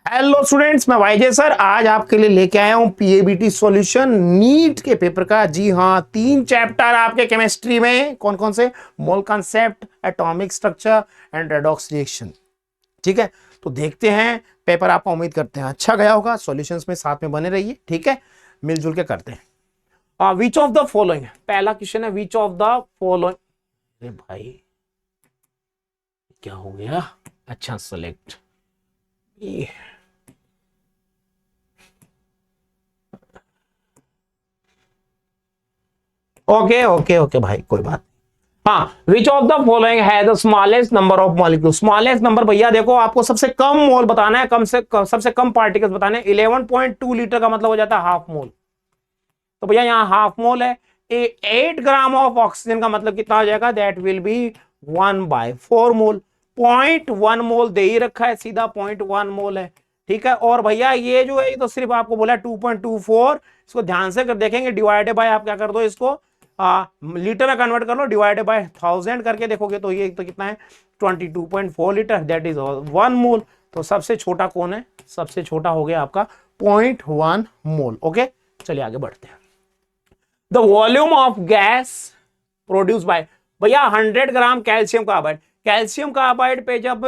Hello students, मैं वाईजे sir आज आपके लिए लेके आया हूं पीएबीटी सॉल्यूशन नीट के पेपर का। जी हाँ, 3 चैप्टर आपके केमिस्ट्री में। कौन कौन से? Mole concept, atomic structure and redox reaction. ठीक है, तो देखते हैं पेपर। आपका उम्मीद करते हैं अच्छा गया होगा। सॉल्यूशंस में साथ में बने रहिए, ठीक है, मिलजुल के करते हैं। विच ऑफ द फॉलोइंग, पहला क्वेश्चन है विच ऑफ द फॉलोइंग। अरे भाई क्या हो गया? अच्छा, सेलेक्ट ओके ओके ओके भाई, कोई बात। हाँ, विच ऑफ द फॉलोइंग है the smallest number of molecule. Smallest number भैया देखो, आपको सबसे कम मोल बताना है, सबसे कम पार्टिकल्स बताने हैं। 11.2 लीटर का मतलब हो जाता है हाफ मोल। तो भैया यहाँ हाफ मोल है। 8 ग्राम ऑफ ऑक्सीजन का मतलब कितना हो जाएगा? दैट विल बी 1/4 मोल। 0.1 मोल दे ही रखा है, सीधा 0.1 मोल है। ठीक है, और भैया ये जो है ये तो सिर्फ आपको बोला 2.24। इसको ध्यान से कर देखेंगे, डिवाइडेड बाय आप क्या कर दो, इसको लीटर में कन्वर्ट कर लो, डिवाइडेड बाय 1000 करके देखोगे तो ये तो कितना है 22.4 लीटर, दैट इज 1 मोल। तो सबसे छोटा कौन है? सबसे छोटा हो गया आपका 0.1 मोल। ओके, चलिए आगे बढ़ते हैं। The volume of gas produce by, भैया 100 ग्राम कैल्शियम कार्बाइड। कैल्शियम कार्बाइड पे जब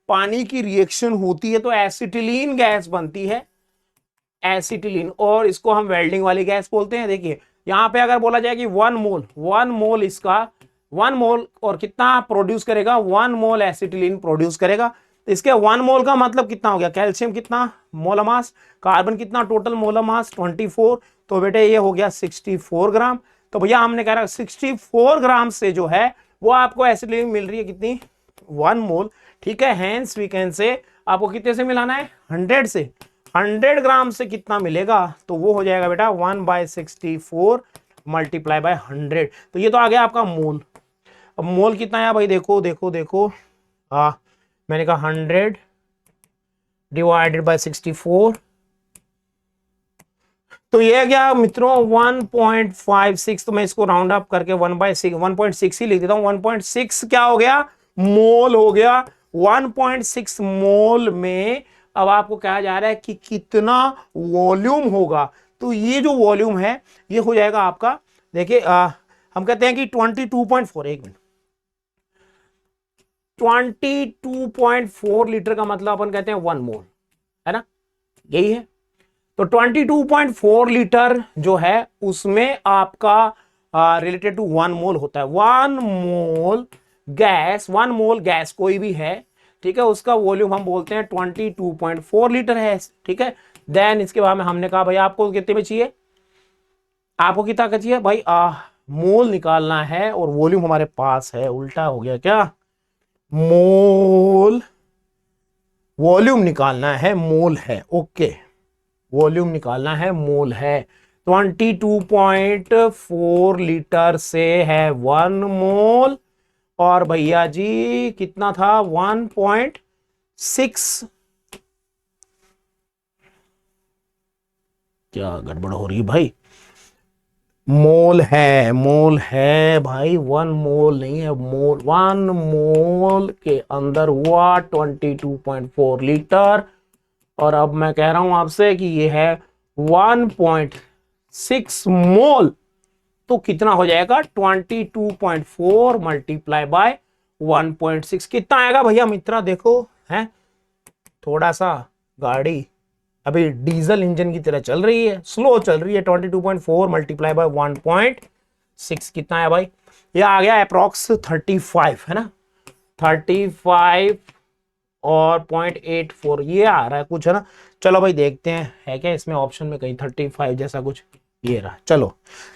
पानी की रिएक्शन होती है तो एसिटिलीन गैस बनती है, एसिटिलीन, और इसको हम वेल्डिंग वाली गैस बोलते हैं। देखिए यहां पे अगर बोला जाए कि 1 मोल इसका 1 मोल और कितना प्रोड्यूस करेगा? 1 मोल एसिटिलीन प्रोड्यूस करेगा। तो इसके 1 मोल का मतलब कितना हो गया? कैल्शियम कितना मोलर मास, कार्बन कितना टोटल मोलर मास 24, तो बेटे ये हो गया 64 ग्राम। तो भैया हमने कह रहा 64 ग्राम से जो है वो आपको एसिटिलीन मिल रही है कितनी? 1 मोल। ठीक है, हेंस वी कैन से आपको कितने से मिलाना है? 100 से। 100 ग्राम से कितना मिलेगा? तो वो हो जाएगा बेटा 1/64 मल्टीप्लाई बाय 100। तो ये तो आ गया आपका मोल। अब मोल कितना है भाई? देखो देखो देखो, मैंने कहा 100 डिवाइडेड बाय 64, तो ये क्या मित्रों 1.56। तो मैं इसको राउंड अप करके 1/6 ही लिख देता हूं। 1.6 क्या हो गया? मोल हो गया। 1.6 मोल में अब आपको कहा जा रहा है कि कितना वॉल्यूम होगा। तो ये जो वॉल्यूम है ये हो जाएगा आपका, देखिए हम कहते हैं कि 22.4, एक मिनट, 22.4 लीटर का मतलब अपन कहते हैं 1 मोल, है ना, यही है। तो 22.4 लीटर जो है उसमें आपका रिलेटेड टू 1 मोल होता है। 1 मोल गैस, 1 मोल गैस कोई भी है, ठीक है, उसका वॉल्यूम हम बोलते हैं 22.4 लीटर है। ठीक है, देन इसके बाद में हमने कहा भाई आपको कितने में चाहिए? आपको कितना का चाहिए भाई? मोल निकालना है और वॉल्यूम हमारे पास है। उल्टा हो गया क्या? मोल, वॉल्यूम निकालना है, मोल है। ओके, वॉल्यूम निकालना है, मोल है। 22.4 लीटर से है 1 मोल, और भैया जी कितना था? 1.6। क्या गड़बड़ हो रही है भाई? मोल है, मोल है भाई, 1 मोल नहीं है, मोल। 1 मोल के अंदर हुआ 22.4 लीटर, और अब मैं कह रहा हूं आपसे कि ये है 1.6 मोल। तो कितना हो जाएगा? 22.4 मल्टीप्लाई बाय 1.6 कितना आएगा भैया मित्रा? देखो है, थोड़ा सा गाड़ी अभी डीजल इंजन की तरह चल रही है, स्लो चल रही है। 22.4 मल्टीप्लाई बाय 1.6 कितना है भाई? ये आ गया अप्रोक्स 35, है ना, 35 और 0.84 ये आ रहा है कुछ, है ना। चलो भाई देखते हैं है क्या इसमें ऑप्शन में कहीं 35 जैसा कुछ। ये रहा, चलो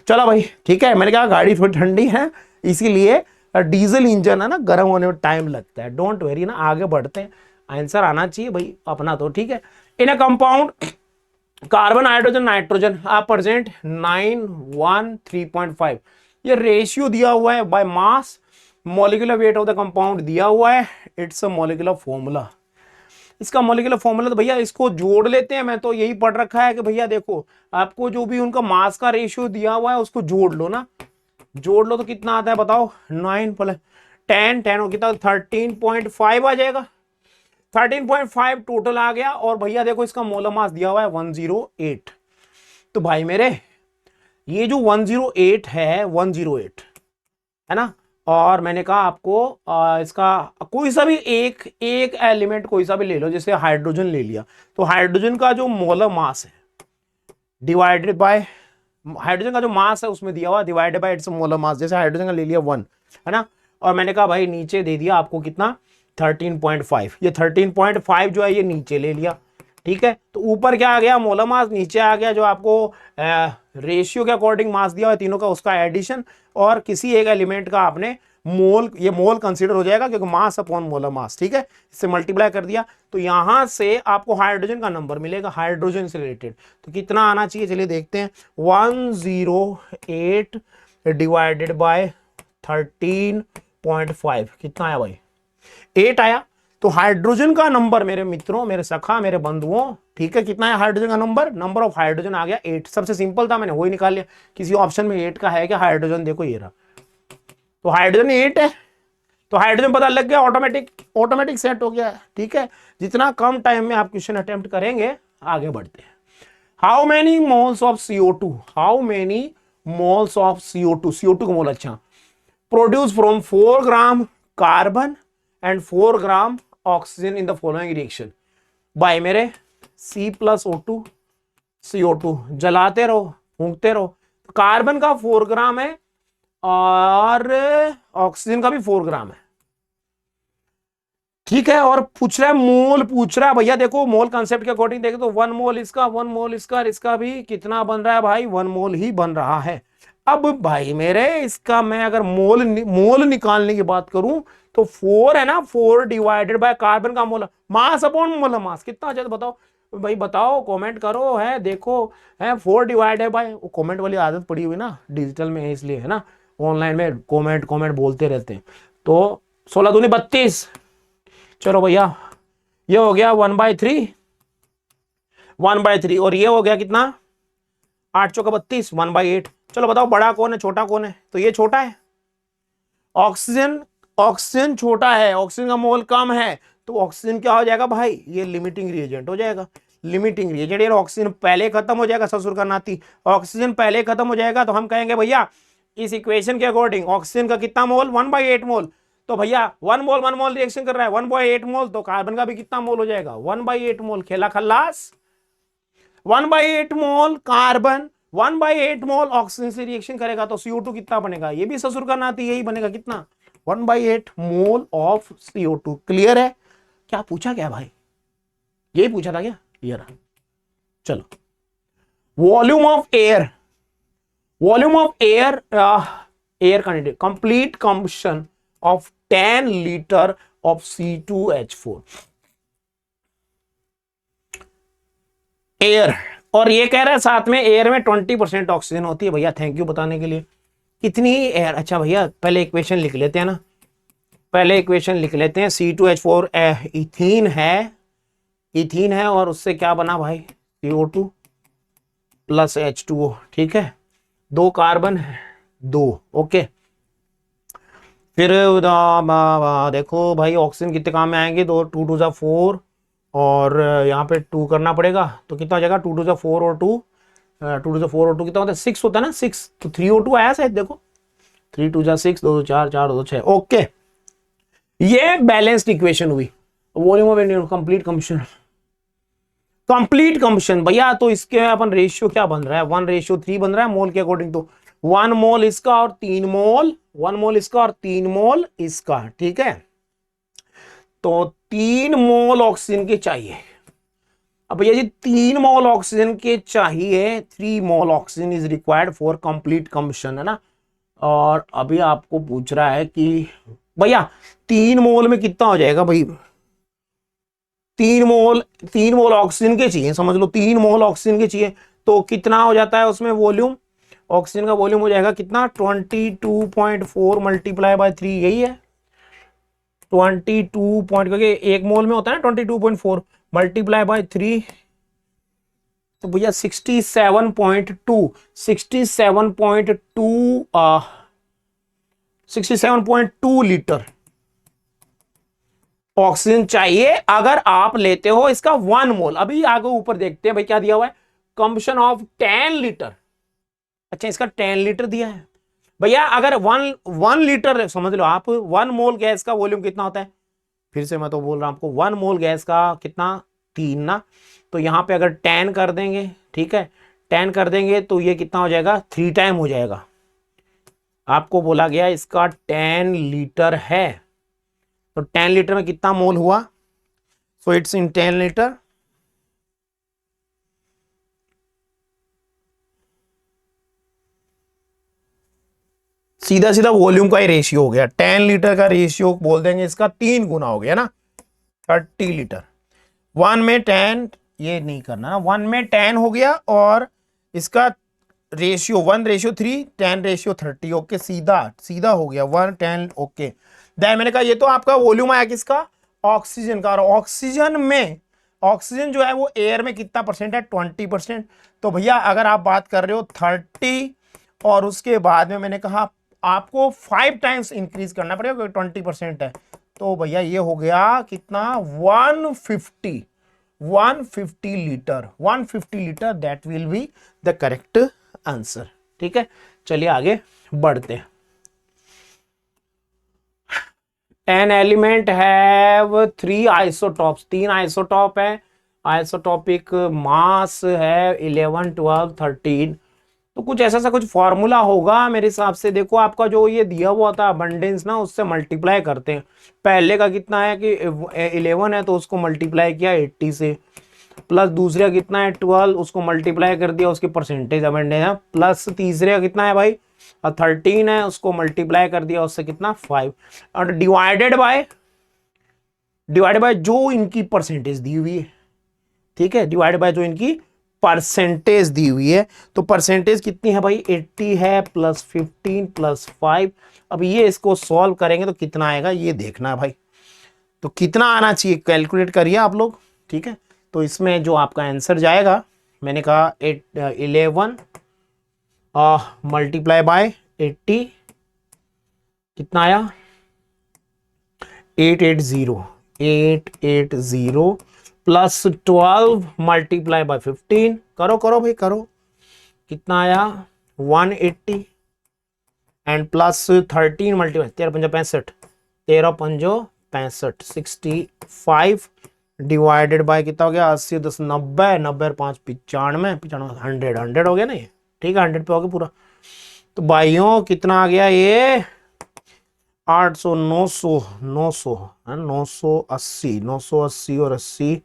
चलो भाई, ठीक है। मैंने कहा गाड़ी थोड़ी ठंडी है इसीलिए डीजल इंजन है ना, गर्म होने में टाइम लगता है। डोंट वेरी ना, आगे बढ़ते हैं। आंसर आना चाहिए भाई अपना तो, ठीक है। In a compound carbon, hydrogen, nitrogen are present 9:1 3.5। ये रेशियो दिया हुआ है by mass. Molecular weight of the compound दिया हुआ है। It's a molecular formula. इसका मॉलिक्यूलर फॉर्मूला तो भैया इसको जोड़ लेते हैं। मैं तो यही पढ़ रखा है कि भैया देखो, आपको जो भी उनका मास का रेशियो दिया हुआ है उसको जोड़ लो ना, जोड़ लो तो कितना आता है बताओ? 9 + 10 10 और कितना 13.5 आ जाएगा। 13.5 टोटल आ गया। और भैया देखो इसका मोलर मास दिया हुआ है 108। तो भाई मेरे ये जो 108 है, 108 है ना, और मैंने कहा आपको इसका कोई सा भी एक एक एलिमेंट कोई सा भी ले लो, जैसे हाइड्रोजन ले लिया, तो हाइड्रोजन का जो मोलर मास है डिवाइडेड बाय, हाइड्रोजन का जो मास है उसमें दिया हुआ divided by it's molar mass, जैसे हाइड्रोजन का ले लिया 1 है ना, और मैंने कहा भाई नीचे दे दिया आपको कितना 13.5, ये 13.5 जो है ये नीचे ले लिया, ठीक है। तो ऊपर क्या आ गया मोलर मास, नीचे आ गया जो आपको रेशियो के अकॉर्डिंग मास दिया हुआ तीनों का उसका एडिशन, और किसी एक एलिमेंट का आपने मोल, ये मोल कंसीडर हो जाएगा क्योंकि मास अपॉन मोलर मास, ठीक है, इससे मल्टीप्लाई कर दिया। तो यहां से आपको हाइड्रोजन का नंबर मिलेगा हाइड्रोजन से रिलेटेड, तो कितना आना चाहिए चलिए देखते हैं। 108 डिवाइडेड बाय 13.5 कितना आया भाई, 8 आया। तो हाइड्रोजन का नंबर मेरे मित्रों, मेरे सखा, मेरे बंधुओं, ठीक है, कितना है हाइड्रोजन का नंबर, नंबर ऑफ हाइड्रोजन आ गया 8। सबसे सिंपल था, मैंने वही निकाल लिया। किसी ऑप्शन में 8 का है क्या, हाइड्रोजन देखो ये रहा, तो हाइड्रोजन 8 है, तो हाइड्रोजन पता लग गया, ऑटोमेटिक सेट हो गया, ठीक है। जितना कम टाइम में आप क्वेश्चन अटेम्प्ट करेंगे आगे बढ़ते हैं। How many moles of CO2, how many moles of CO2, CO2 का मोल, अच्छा, produce from 4 gram carbon and 4 gram oxygen in the following reaction. भाई मेरे C+O2 CO2 जलाते रहो, फूंकते रहो, कार्बन का 4 ग्राम है और ऑक्सीजन का भी 4 ग्राम है, ठीक है। और पूछ रहा है मोल, पूछ रहा है भैया देखो मोल कंसेप्ट के अकॉर्डिंग देखें तो 1 मोल इसका, 1 मोल इसका, इसका भी कितना बन रहा है भाई, 1 मोल ही बन रहा है। अब भाई मेरे इसका मैं अगर मोल निकालने की बात करूं तो 4 है ना, 4 डिवाइडेड बाय कार्बन का मोल मास अपॉन मोलर मास कितना आ जाता बताओ भाई, बताओ कमेंट करो, है देखो है 4 डिवाइडेड बाय, कमेंट वाली आदत पड़ी हुई ना डिजिटल में है इसलिए, है ना, ऑनलाइन में कमेंट बोलते रहते हैं। तो 16 दूनी 32, चलो भैया ये हो गया 1/3, 1/3, और ये हो गया कितना 8 चौका 32, 1/8। चलो बताओ बड़ा कौन है छोटा कौन है, तो ये छोटा है, ऑक्सीजन छोटा है, ऑक्सीजन का मोल कम है, तो ऑक्सीजन क्या हो जाएगा भाई, ये लिमिटिंग रिएजेंट हो जाएगा, लिमिटिंग रिएजेंट। ये ऑक्सीजन पहले खत्म हो जाएगा, ससुर का नाती, ऑक्सीजन पहले खत्म हो जाएगा, तो हम कहेंगे भैया इस इक्वेशन के अकॉर्डिंग ऑक्सीजन का कितना मोल, 1/8 मोल, तो भैया 1 मोल रिएक्शन कर रहा है, 1/8 मोल, तो कार्बन का भी कितना मोल हो जाएगा 1/8 मोल, खेला खल्लास। 1/8 मोल कार्बन, 1/8 मोल ऑक्सीजन से रिएक्शन करेगा तो CO2 कितना बनेगा, ये भी ससुर का नाती यही बनेगा, कितना 1/8 मोल ऑफ CO2। क्लियर है, क्या पूछा क्या भाई, यही पूछा था क्या, क्लियर है। चलो volume of air, air candidate complete combustion of 10 litre of C2H4 air, और ये कह रहा है साथ में एयर में 20% ऑक्सीजन होती है। भैया थैंक यू बताने के लिए, कितनी एयर, अच्छा भैया पहले इक्वेशन लिख लेते हैं ना, पहले इक्वेशन लिख लेते हैं। C2H4 इथीन है और उससे क्या बना भाई CO2 प्लस H2O, ठीक है, 2 कार्बन है 2, ओके। फिर देखो भाई ऑक्सीजन कितने काम में आएंगे, 2 2 2 4 और यहाँ पे 2 करना पड़ेगा, तो कितना हो जाएगा 2 2 4 और 2 2 2 4 और 2 कितना होता है 6 होता है ना, 6, तो 3O2 आया शायद, देखो 3 2 6, 2 2 4 4 2 6, ओके। ये बैलेंस्ड इक्वेशन हुई। वॉल्यूम ऑफ कंप्लीट कंबशन भैया, तो इसके अपन रेशियो क्या बन रहा है, 1:3 बन रहा है मोल के अकॉर्डिंग, तो 1 मोल इसका और 3 मोल, 1 मोल इसका और 3 मोल इसका, ठीक है। तो 3 मोल ऑक्सीजन के चाहिए। अब भैया जी 3 मोल ऑक्सीजन के चाहिए, 3 मोल oxygen is required for complete combustion, है ना। और अभी आपको पूछ रहा है कि भैया 3 मोल में कितना हो जाएगा भाई, 3 मोल ऑक्सीजन के चाहिए, समझ लो 3 मोल ऑक्सीजन के चाहिए, तो कितना हो जाता है उसमें वॉल्यूम, ऑक्सीजन का वॉल्यूम हो जाएगा कितना 22.4 मल्टीप्लाई बाय 3, यही है 22 पॉइंट, क्योंकि एक मोल में होता है ना 22.4 मल्टीप्लाई बाय 3, तो भैया 67.2 लीटर, ऑक्सीजन चाहिए अगर आप लेते हो इसका 1 मोल। अभी आगे ऊपर देखते हैं भाई क्या दिया हुआ है, कंबशन ऑफ 10 लीटर। अच्छा इसका 10 लीटर दिया है भैया। अगर वन लीटर समझ लो आप, 1 मोल गैस का वॉल्यूम कितना होता है, फिर से मैं तो बोल रहा हूं आपको, 1 मोल गैस का कितना, 3 ना। तो यहां पे अगर 10 कर देंगे, ठीक है 10 कर देंगे तो ये कितना हो जाएगा, 3 टाइम हो जाएगा। आपको बोला गया इसका 10 लीटर है, तो 10 लीटर में कितना मोल हुआ, सो इट्स इन 10 लीटर। सीधा सीधा वॉल्यूम का ही रेशियो हो गया, 10 लीटर का रेशियो बोल देंगे इसका 3 गुना हो गया ना, 30 लीटर। 1 में 10, ये नहीं करना ना, 1 में 10 हो गया और इसका रेशियो 1:3, 10:30। ओके सीधा सीधा हो गया 1:10। ओके देन मैंने कहा ये तो आपका वॉल्यूम आया किसका, ऑक्सीजन का। और ऑक्सीजन में, ऑक्सीजन जो है वो एयर में कितना परसेंट है, 20%। तो भैया अगर आप बात कर रहे हो 30 और उसके बाद में मैंने कहा आपको 5 टाइम्स इंक्रीज करना पड़ेगा क्योंकि 20% है, तो भैया ये हो गया कितना, 150 litre. 150 litre that will be the correct answer. ठीक है चलिए आगे बढ़ते हैं। An element have 3 isotopes, 3 isotope है। आइसोटॉपिक मास है 11, 12, 13। तो कुछ ऐसा सा कुछ फॉर्मूला होगा मेरे हिसाब से। देखो आपका जो ये दिया हुआ था अबंडेंस ना, उससे मल्टीप्लाई करते हैं। पहले का कितना है कि 11 है तो उसको मल्टीप्लाई किया 80 से, प्लस दूसरे का कितना है 12, उसको मल्टीप्लाई कर दिया, उसकी परसेंटेज अबंडेंस है। प्लस तीसरे का कितना है भाई 13 है, उसको मल्टीप्लाई कर दिया उससे कितना 5, और डिवाइडेड बाय जो इनकी परसेंटेज दी हुई है। ठीक है डिवाइड बाय जो इनकी परसेंटेज दी हुई है। तो परसेंटेज कितनी है भाई 80 है, प्लस 15 प्लस 5। अब ये इसको सॉल्व करेंगे तो कितना आएगा ये देखना है भाई। तो कितना आना चाहिए कैलकुलेट करिए आप लोग। ठीक है तो इसमें जो आपका आंसर जाएगा, मैंने कहा 11 मल्टीप्लाई बाय 80 कितना आया 880 प्लस 12 मल्टीप्लाई बाय 15, करो करो भाई करो, कितना आया 180 and plus 13 multiply 13×5 65 divided by कितना हो गया 80 10 90 90 5 95 95 100 हो गया ना ये। ठीक है 100 पे हो गया पूरा। तो भाइयों कितना आ गया ये 800 900 900 980 980 और 80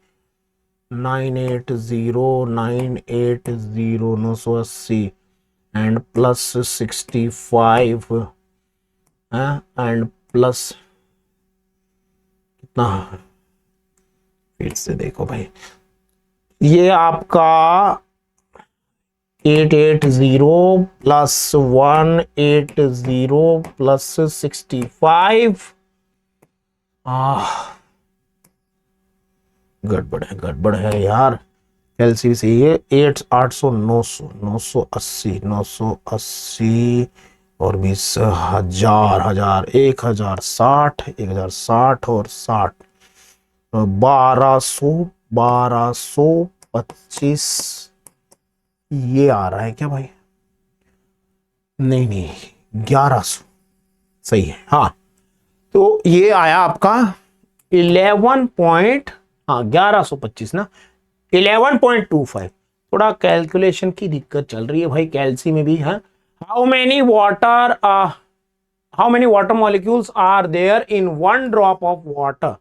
980 980 एंड प्लस 65 एंड प्लस कितना, फिर से देखो भाई ये आपका 880 प्लस 180 प्लस 65 गड़बड़ है यार, एलसीबी सही है 800 900 980 980 और 20 1000 1060 1060 और 60 1225 ये आ रहा है क्या भाई, नहीं 1100 सही है। हाँ तो ये आया आपका 11.25 ना 11.25। थोड़ा कैलकुलेशन की दिक्कत चल रही है भाई कैल्सी में भी है। How many water molecules are there in 1 drop of water.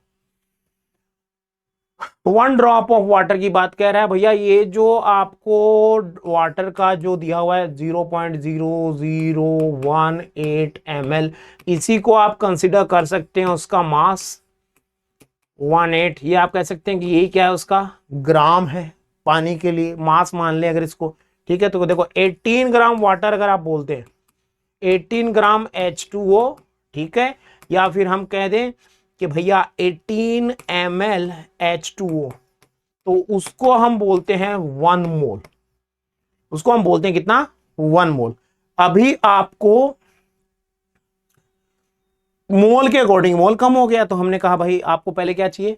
1 drop of water की बात कह रहा है भैया, ये जो आपको वाटर का जो दिया हुआ है 0.0018 ml, इसी को आप कंसिडर कर सकते हैं उसका मास 18। ये आप कह सकते हैं कि यही क्या है उसका ग्राम है, पानी के लिए मास मान ले अगर इसको। ठीक है तो देखो 18 ग्राम वाटर अगर आप बोलते हैं 18 ग्राम H2O, ठीक है, या फिर हम कह दें कि भैया 18 ml H2O, तो उसको हम बोलते हैं 1 मोल। उसको हम बोलते हैं कितना 1 मोल। अभी आपको मोल के अकॉर्डिंग मोल कम हो गया, तो हमने कहा भाई आपको पहले क्या चाहिए,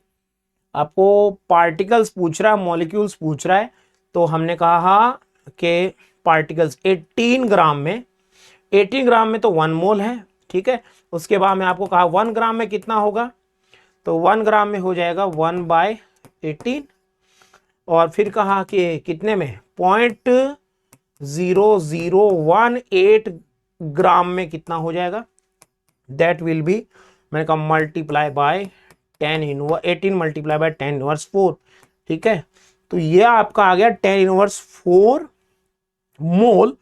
आपको पार्टिकल्स पूछ रहा है, मॉलिक्यूल्स पूछ रहा है, तो हमने कहा कि पार्टिकल्स 18 ग्राम में, 18 ग्राम में तो 1 मोल है, ठीक है। उसके बाद में आपको कहा 1 ग्राम में कितना होगा, तो 1 ग्राम में हो जाएगा 1/18, और फिर कहा कि कितने में, 0.0018 ग्राम में कितना हो जाएगा, दैट विल बी, मैंने कहा मल्टीप्लाई बाय 18 मल्टीप्लाई बाय 10⁻⁴, ठीक है। तो ये आपका आ गया 10⁻⁴ मोल,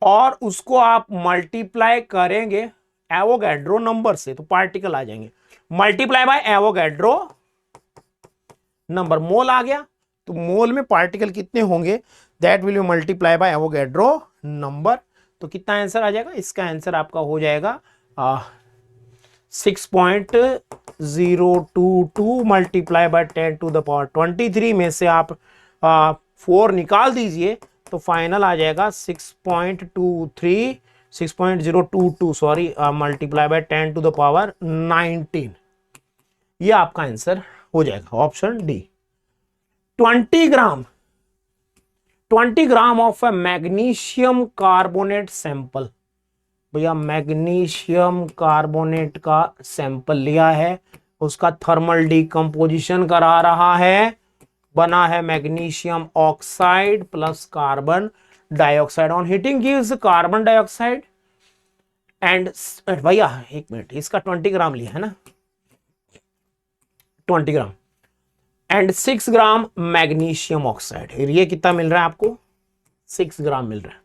और उसको आप मल्टीप्लाई करेंगे एवोगैड्रो नंबर से, तो पार्टिकल आ जाएंगे, मल्टीप्लाई बाय एवोगैड्रो नंबर, मोल आ गया, तो मोल में पार्टिकल कितने होंगे, that will B multiply by Avogadro number. तो कितना आंसर आ जाएगा, इसका आंसर आपका हो जाएगा 6.022 मल्टीप्लाई बाय 10⁻23 में से आप 4 निकाल दीजिए, तो फाइनल आ जाएगा 6.022 सॉरी मल्टीप्लाई बाय 10⁻19, ये आपका आंसर हो जाएगा option D. 20 gram of A magnesium carbonate sample, भैया मैग्नीशियम कार्बोनेट का सैंपल लिया है, उसका थर्मल डिकम्पोजिशन करा रहा है, बना है magnesium oxide plus carbon dioxide, on heating gives carbon dioxide and, भैया एक मिनट, इसका 20 ग्राम लिया है ना, 20 gram and 6 gram magnesium oxide, ये कितना मिल रहा है आपको, 6 ग्राम मिल रहा है।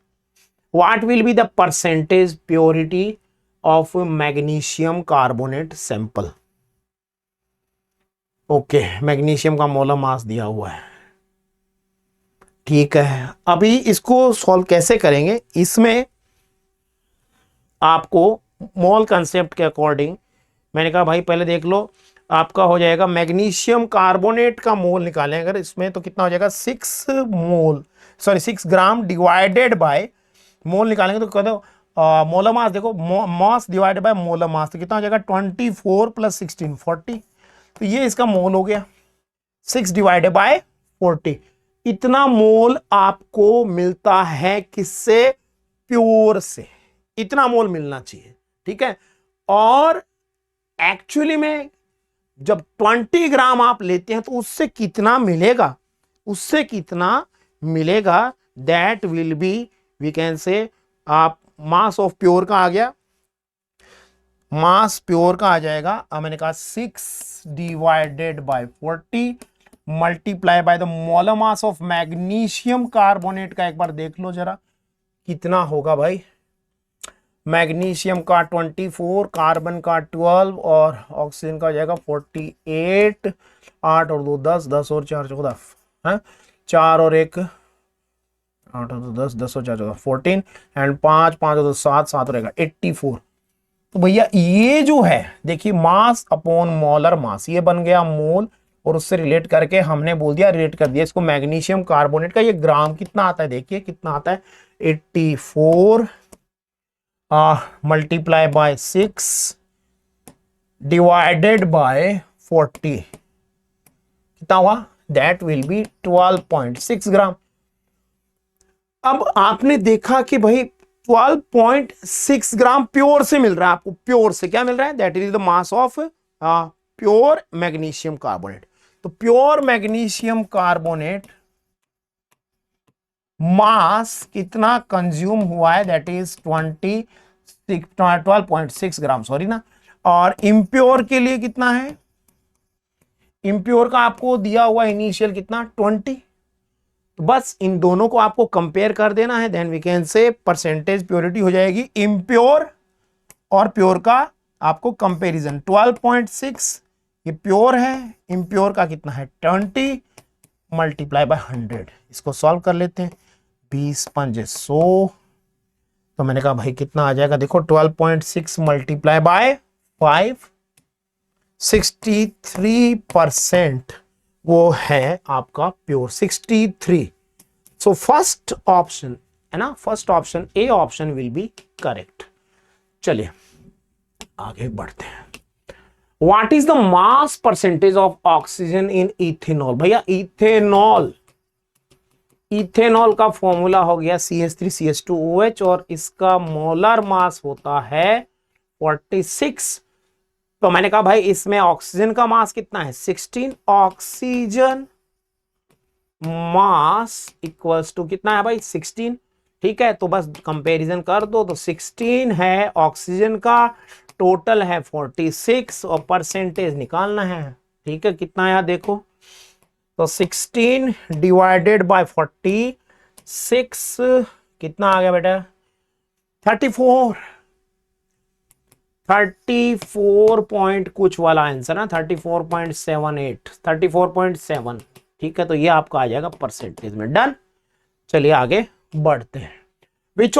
What will be the percentage purity of magnesium carbonate sample? Okay, magnesium का मोलर मास दिया हुआ है, ठीक है। अभी इसको सॉल्व कैसे करेंगे, इसमें आपको मोल कंसेप्ट के अकॉर्डिंग मैंने कहा भाई पहले देख लो, आपका हो जाएगा मैग्नीशियम कार्बोनेट का मोल निकालें अगर इसमें, तो कितना हो जाएगा 6 ग्राम डिवाइडेड बाय, मोल निकालेंगे तो कह दो मोलर मास, देखो mass divided by molar mass, तो कितना हो जाएगा 24 + 16 40, तो ये इसका मोल हो गया 6 डिवाइडेड बाय 40, इतना मोल आपको मिलता है किससे, प्योर से, इतना मोल मिलना चाहिए, ठीक है। और एक्चुअली में जब 20 ग्राम आप लेते हैं तो उससे कितना मिलेगा, that will be, we can say, आप मास ऑफ प्योर का आ गया, मास प्योर का आ जाएगा, अब मैंने कहा 6 divided by 40 multiply by the molar mass of magnesium carbonate का एक बार देख लो जरा कितना होगा भाई, मैग्नीशियम का 24, कार्बन का 12 और ऑक्सीजन का हो जाएगा 48, 8 और 2 10, 10 और 4 14 है, 4 और 1 8 और 2 10, 10 और 4 14 14 एंड 5 5 और 2 7 7 रहेगा 84। तो भैया ये जो है देखिए मास अपॉन मोलर मास, ये बन गया मोल, और उससे रिलेट करके हमने बोल दिया, रिलेट कर दिया इसको मैग्नीशियम कार्बोनेट का, ये ग्राम कितना आता है, देखिए कितना आता है 84 मल्टीप्लाई बाय 6 डिवाइडेड बाय 40, कितना हुआ, दैट विल बी 12.6 ग्राम। अब आपने देखा कि भाई 12.6 ग्राम प्योर से मिल रहा है आपको, प्योर से क्या मिल रहा है, that is the mass of pure magnesium carbonate. तो प्योर मैग्नीशियम कार्बोनेट मास कितना कंज्यूम हुआ है, दैट इज 12.6 ग्राम, सॉरी ना, और इम्प्योर के लिए कितना है, इम्प्योर का आपको दिया हुआ इनिशियल कितना 20, तो बस इन दोनों को आपको कंपेयर कर देना है, then we can say percentage purity हो जाएगी इम्प्योर और प्योर का आपको कंपैरिजन, 12.6 ये प्योर है, इम्प्योर का कितना है 20 मल्टीप्लाई बाय 100, इसको सॉल्व कर लेते हैं, 20 5 100, तो मैंने कहा भाई कितना आ जाएगा, देखो 12.6 मल्टीप्लाई बाय 5, 63% वो है आपका प्योर 63। सो फर्स्ट ऑप्शन है ना, first option A option will be correct. चलिए आगे बढ़ते हैं। What is the mass percentage of oxygen in ethanol? भैया इथेनॉल, इथेनॉल का फॉर्मूला हो गया CH3CH2OH और इसका मोलर मास होता है 46। तो मैंने कहा भाई इसमें ऑक्सीजन का मास कितना है 16, ऑक्सीजन मास इक्वल्स टू कितना है भाई 16। ठीक है, तो बस कंपैरिजन कर दो, तो 16 है ऑक्सीजन का, टोटल है 46 और परसेंटेज निकालना है। ठीक है, कितना आया देखो, तो 16 डिवाइडेड बाय 46 कितना आ गया बेटा 34, 34 पॉइंट कुछ वाला आंसर ना 34.78, 34.7। ठीक है, तो ये आपका आ जाएगा परसेंटेज में। डन, चलिए आगे बढ़ते हैं। विच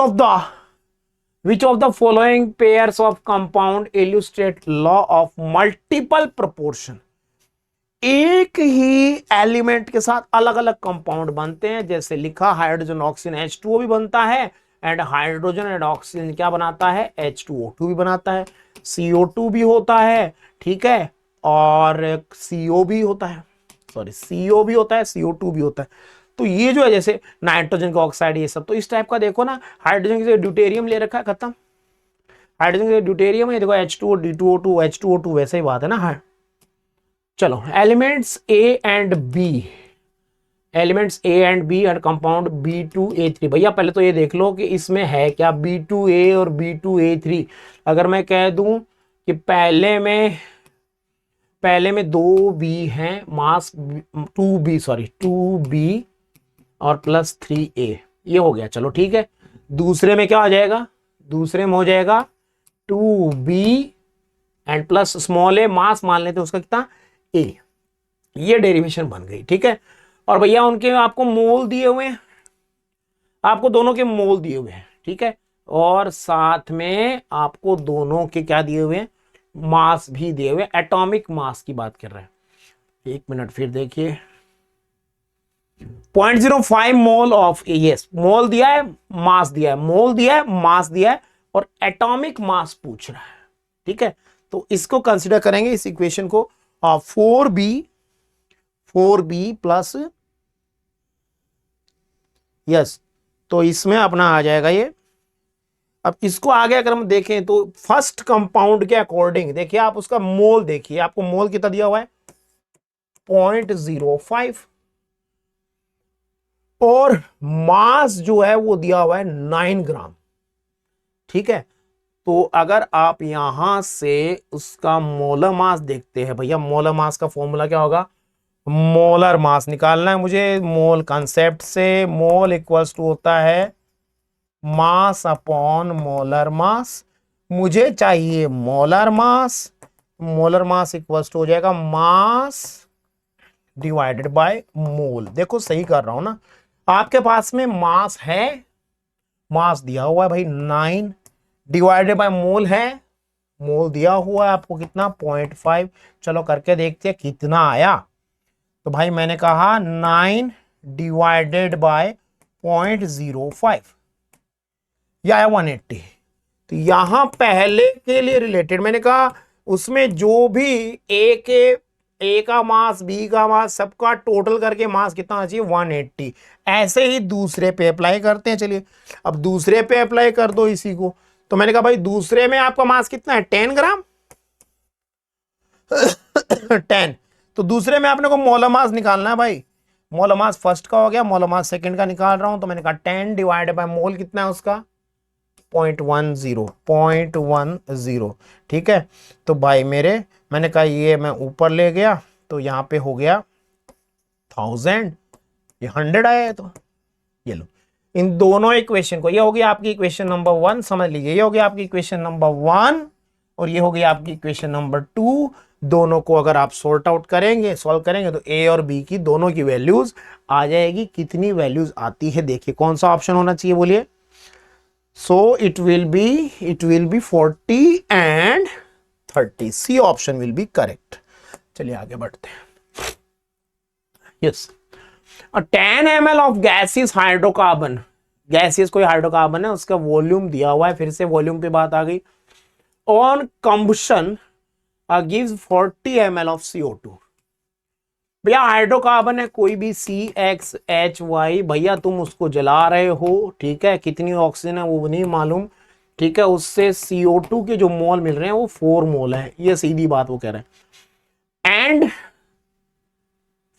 of the following pairs of compound illustrate law of multiple proportion? एक ही एलिमेंट के साथ अलग अलग कंपाउंड बनते हैं, जैसे लिखा हाइड्रोजन ऑक्सीजन H2O भी बनता है, एंड हाइड्रोजन एंड ऑक्सीजन क्या बनाता है H2O2 भी बनाता है, CO2 भी होता है। ठीक है, और CO भी होता है, सॉरी CO भी होता है, CO2 भी होता है। तो ये जो है जैसे नाइट्रोजन का ऑक्साइड ये सब, तो इस टाइप का देखो ना, हाइड्रोजन की जगह ड्यूटेरियम ले रखा है, खत्म। हाइड्रोजन की ड्यूटेरियम है, देखो H2O D2O2 H2O2 वैसे ही बात है ना। हाँ चलो, elements A and B, elements A and B and compound B2A3। भैया पहले तो ये देख लो कि इसमें है क्या B2A और B2A3। अगर मैं कह दूं कि पहले में 2B हैं, मास 2B, सॉरी 2B और प्लस 3A, ये हो गया, चलो ठीक है। दूसरे में क्या हो जाएगा, दूसरे में हो जाएगा 2B and plus small a, मास मान लेते हैं उसका कितना A। ये डेरिवेशन बन गई। ठीक है, और भैया उनके आपको मोल दिए हुए हैं, आपको दोनों के मोल दिए हुए हैं। ठीक है, और साथ में आपको दोनों के क्या दिए हुए हैं, मास भी दिए हुए, एटॉमिक मास की बात कर रहे हैं। एक मिनट फिर देखिए, 0.05 मोल ऑफ, यस मोल दिया है, मास दिया है, मोल दिया है, मास दिया है, और एटॉमिक मास पूछ रहा है। ठीक है, तो इसको कंसीडर करेंगे इस इक्वेशन को 4b प्लस, यस, तो इसमें अपना आ जाएगा ये। अब इसको आगे अगर हम देखें तो फर्स्ट कंपाउंड के अकॉर्डिंग देखिए, आप उसका मोल देखिए, आपको मोल कितना दिया हुआ है 0.05, और मास जो है वो दिया हुआ है 9 ग्राम। ठीक है, तो अगर आप यहां से उसका मोलर मास देखते हैं, भैया मोलर मास का फॉर्मूला क्या होगा, मोलर मास निकालना है मुझे मोल कंसेप्ट से। मोल इक्वल्स टू होता है मास अपॉन मोलर मास, मुझे चाहिए molar mass. Molar mass equals to हो जाएगा मास डिवाइडेड बाय मोल। देखो सही कर रहा हूं ना, आपके पास में मास है, मास दिया हुआ है भाई 9, डिवाइडेड बाय मोल है, मोल दिया हुआ है आपको कितना 0.5। चलो करके देखते हैं कितना आया। तो भाई मैंने कहा 9 डिवाइडेड बाय 0.05, यह आया 180। तो यहां पहले के लिए रिलेटेड मैंने कहा उसमें जो भी ए का मास, बी का मास, सबका टोटल करके मास कितना होना चाहिए 180। ऐसे ही दूसरे पे अप्लाई करते हैं। चलिए अब दूसरे पे अप्लाई कर दो इसी को। तो मैंने कहा भाई दूसरे में आपका मास कितना है 10 ग्राम 10। तो दूसरे में आपने को मोलर मास निकालना है भाई। मोलर मास फर्स्ट का हो गया, मोलर मास सेकंड का निकाल रहा हूं। तो मैंने कहा 10 डिवाइडेड बाय मोल कितना है उसका 0.10। ठीक है, तो भाई मैंने कहा ये मैं ऊपर ले गया, तो यहां पे हो गया 1000, ये 100 आया है। तो ये लो, इन दोनों इक्वेशन को, ये हो गई आपकी इक्वेशन नंबर 1, समझ लीजिए, ये हो गई आपकी इक्वेशन नंबर 1 और ये हो गई आपकी इक्वेशन नंबर 2। दोनों को अगर आप सॉल्व करेंगे तो ए और बी की दोनों की वैल्यूज आ जाएगी। कितनी वैल्यूज आती है देखिए, कौन सा ऑप्शन होना चाहिए बोलिए। So it will be 40 and 30, C option will be correct। चलिए आगे बढ़ते हैं। Yes, 10 ml of gaseous hydrocarbon, gaseous कोई हाइड्रोकार्बन है, उसका वॉल्यूम दिया हुआ है, फिर से वॉल्यूम पे बात आ गई। On combustion gives 40 ml of CO2। भैया हाइड्रोकार्बन है कोई भी CXHY, भैया तुम उसको जला रहे हो, ठीक है, कितनी ऑक्सीजन है वो नहीं मालूम, ठीक है, उससे CO2 के जो मोल मिल रहे हैं वो 4 मोल है, ये सीधी बात वो कह रहे हैं। एंड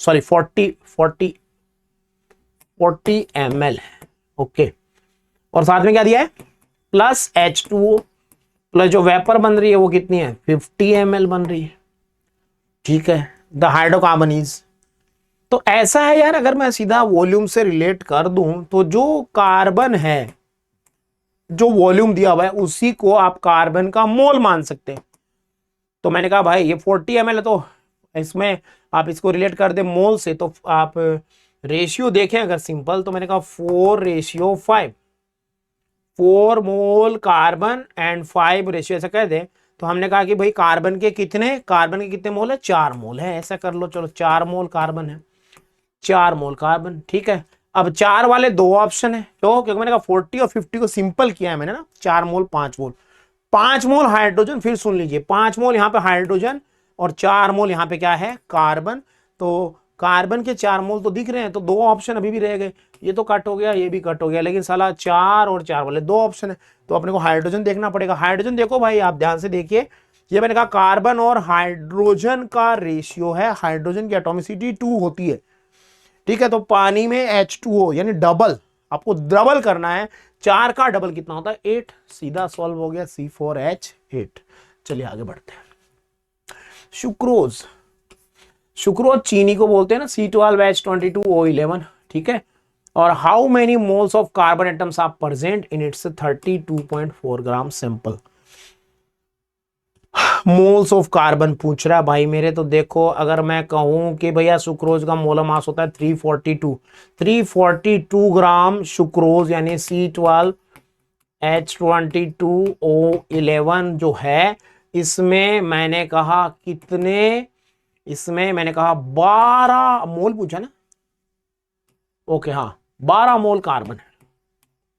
सॉरी 40 ml है, ओके, और साथ में क्या दिया है प्लस H2O, प्लस जो वेपर बन रही है वो कितनी है 50 ml बन रही है, ठीक है, द हाइड्रोकार्बन इज। तो ऐसा है यार, अगर मैं सीधा वॉल्यूम से रिलेट कर दूं तो जो कार्बन है, जो वॉल्यूम दिया हुआ है उसी को आप कार्बन का मोल मान सकते हैं। तो मैंने कहा भाई ये 40 ml है, तो इसमें आप इसको रिलेट कर दे मोल से, तो आप रेशियो देखें अगर सिंपल, तो मैंने कहा 4:5, 4 मोल कार्बन एंड 5 रेशियो ऐसा कह दे। तो हमने कहा कि भाई कार्बन के कितने मोल है, 4 मोल है, ऐसा कर लो, चलो 4 मोल कार्बन है, 4 मोल कार्बन, ठीक है। अब 4 वाले 2 ऑप्शन है, तो क्योंकि मैंने कहा 40 और 50 को सिंपल किया है मैंने ना, 4 मोल 5 मोल, 5 मोल हाइड्रोजन, फिर सुन लीजिए 5 मोल यहाँ पे हाइड्रोजन और 4 मोल यहाँ पे क्या है कार्बन। तो कार्बन के 4 मोल तो दिख रहे हैं, तो 2 ऑप्शन अभी भी रह गए, ये तो कट हो गया, ये भी कट हो गया, लेकिन साला 4 और 4 वाले 2 ऑप्शन है, तो अपने को हाइड्रोजन देखना पड़ेगा। हाइड्रोजन देखो भाई, आप ध्यान से देखिए, ये मैंने कहा कार्बन और हाइड्रोजन का रेशियो है, हाइड्रोजन की एटॉमिसिटी 2 होती है, ठीक है, तो पानी में H2O यानी डबल, आपको डबल करना है, 4 का डबल कितना होता है 8, सीधा सॉल्व हो गया C4H8। चलिए आगे बढ़ते हैं। सुक्रोज चीनी को बोलते हैं ना, C12H22O11, ठीक है, और how many moles of carbon atoms are present in its 32.4 gram sample. Moles of carbon पूछ रहा है भाई मेरे, तो देखो अगर मैं कहूं कि भैया सुक्रोज का मोलर मास होता है 342 ग्राम सुक्रोज, यानी C12H22O11 जो है, इसमें मैंने कहा कितने, इसमें मैंने कहा 12 मोल पूछा ना, ओके हाँ 12 मोल कार्बन है,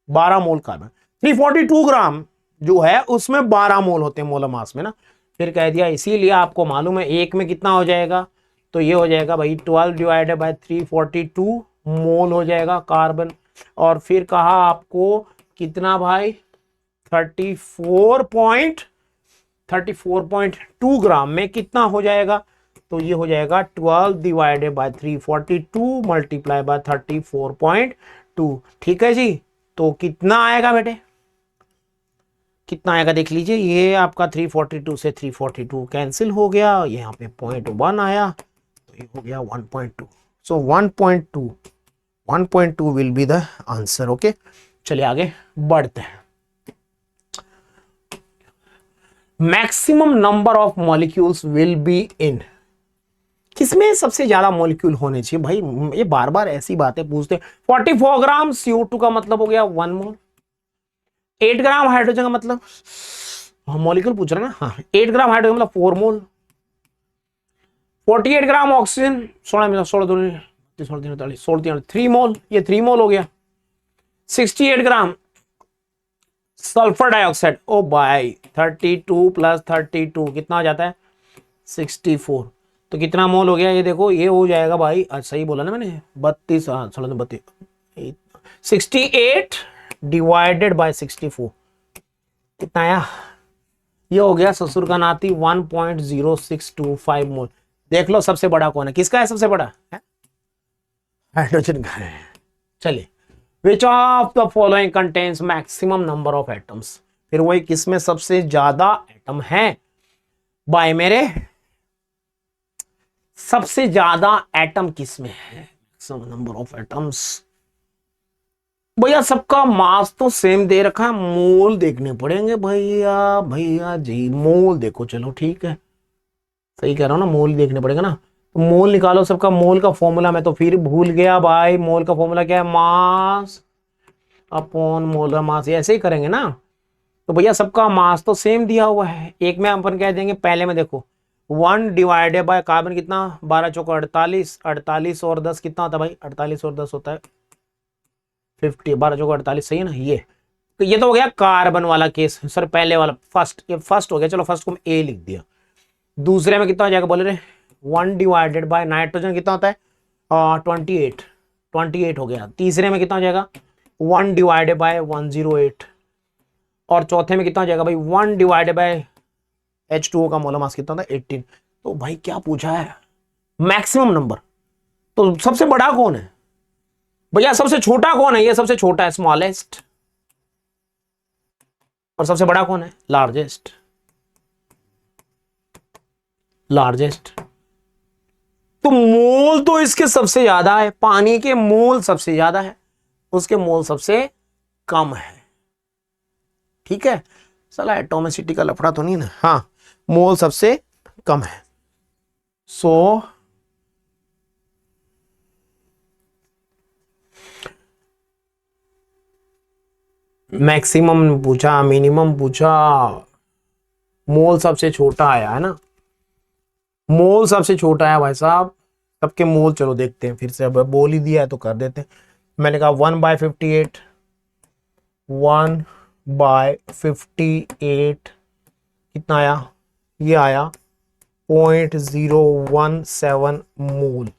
12 मोल कार्बन, 342 ग्राम जो है उसमें 12 मोल होते हैं मोलर मास में ना, फिर कह दिया, इसीलिए आपको मालूम है एक में कितना हो जाएगा, तो ये हो जाएगा भाई 12 डिवाइडेड बाय 342 मोल हो जाएगा कार्बन, और फिर कहा आपको कितना भाई 34.2 ग्राम में कितना हो जाएगा, तो ये हो जाएगा 12 डिवाइडेड बाय 342 मल्टीप्लाई बाय 34.2, ठीक है जी। तो कितना आएगा बेटे, कितना आएगा देख लीजिए, ये आपका 342 से 342 कैंसिल हो गया, यहाँ पे 0.1 आया, तो ये हो गया 1.2, सो 1.2 will be the answer, okay. चलिए आगे बढ़ते हैं। Maximum number of molecules will be in, किसमें सबसे ज्यादा मॉलिक्यूल होने चाहिए भाई, ये बार बार ऐसी बातें पूछते हैं। 44 ग्राम CO2 का मतलब हो गया 1 मोल, 8 ग्राम हाइड्रोजन का मतलब, मॉलिक्यूल पूछ रहा है ना, हाँ 8 ग्राम हाइड्रोजन मतलब 4 मोल, 48 ग्राम ऑक्सीजन 3 मोल, ये 3 मोल हो गया। 68 ग्राम सल्फर डाइऑक्साइड, ओ भाई 32 प्लस 32 कितना हो जाता है 64, तो कितना मोल हो गया, ये देखो ये हो जाएगा भाई, सही बोला ना मैंने 32, हाँ 68 डिवाइडेड बाय 64 कितना आया, ये हो गया ससुर का नाती 1.0625 मोल। देख लो सबसे बड़ा कौन है, किसका है सबसे बड़ा है, हाइड्रोजन का है। चलिए, which of the following contains maximum number of atoms, फिर वही किसमें सबसे ज्यादा एटम है भाई मेरे, सबसे ज्यादा एटम किसमें है, मैक्सिमम नंबर ऑफ एटम्स, भैया सबका मास तो सेम दे रखा है, मोल देखने पड़ेंगे भैया, भैया जी मोल देखो, चलो ठीक है सही कह रहा हूं ना, मोल देखने पड़ेगा ना, तो मोल निकालो सबका, मोल का फॉर्मूला मैं तो फिर भूल गया भाई, मोल का फॉर्मूला क्या है, मास अपॉन मोलर मास, ऐसे ही करेंगे ना, तो भैया सबका मास तो सेम दिया हुआ है, एक में अपन कह देंगे, पहले में देखो 1 डिवाइडेड बाय कार्बन कितना 12 चौका 48, 48 और 10 कितना होता है भाई, 48 और 10 होता है 50, 12 चौका 48, सही है ना, ये ये तो हो गया कार्बन वाला केस सर, पहले वाला फर्स्ट, ये फर्स्ट हो गया, चलो फर्स्ट को हम ए लिख दिया। दूसरे में कितना हो जाएगा बोले रहे, 1 डिवाइडेड बाय नाइट्रोजन कितना होता है 28 हो गया। तीसरे में कितना हो जाएगा 1 डिवाइडेड बाय 108, और चौथे में कितना हो जाएगा भाई 1 डिवाइडेड बाय H2O का मोलर मास कितना था 18। तो भाई क्या पूछा है, मैक्सिमम नंबर। तो सबसे बड़ा कौन है भैया, सबसे छोटा कौन है, ये सबसे छोटा है स्मॉलेस्ट, और सबसे बड़ा कौन है लार्जेस्ट। तो मोल तो इसके सबसे ज्यादा है, पानी के मोल सबसे ज्यादा है, उसके मोल सबसे कम है। ठीक है, साला एटॉमिसिटी का लफड़ा तो नहीं ना, हाँ मोल सबसे कम है। सो मैक्सिमम पूछा, मिनिमम पूछा, मोल सबसे छोटा आया है ना, मोल सबसे छोटा है भाई साहब। सबके मोल चलो देखते हैं फिर से, अब बोल ही दिया है तो कर देते हैं। मैंने कहा 1/58, 1/58 कितना आया, ये आया 0.017 मोल।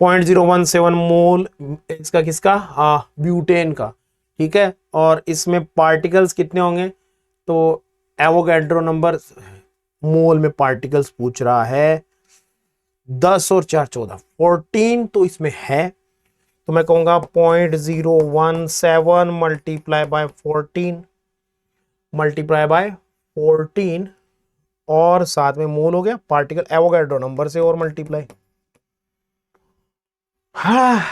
0.017 मोल इसका, किसका, ब्यूटेन का। ठीक है, और इसमें पार्टिकल्स कितने होंगे, तो एवोगैड्रो नंबर मोल में पार्टिकल्स पूछ रहा है 10 और 4 14, 14 तो इसमें है। तो मैं कहूंगा 0.017 मल्टीप्लाई बाय 14 और साथ में मोल हो गया, पार्टिकल एवोगैड्रो नंबर से और मल्टीप्लाई। हाँ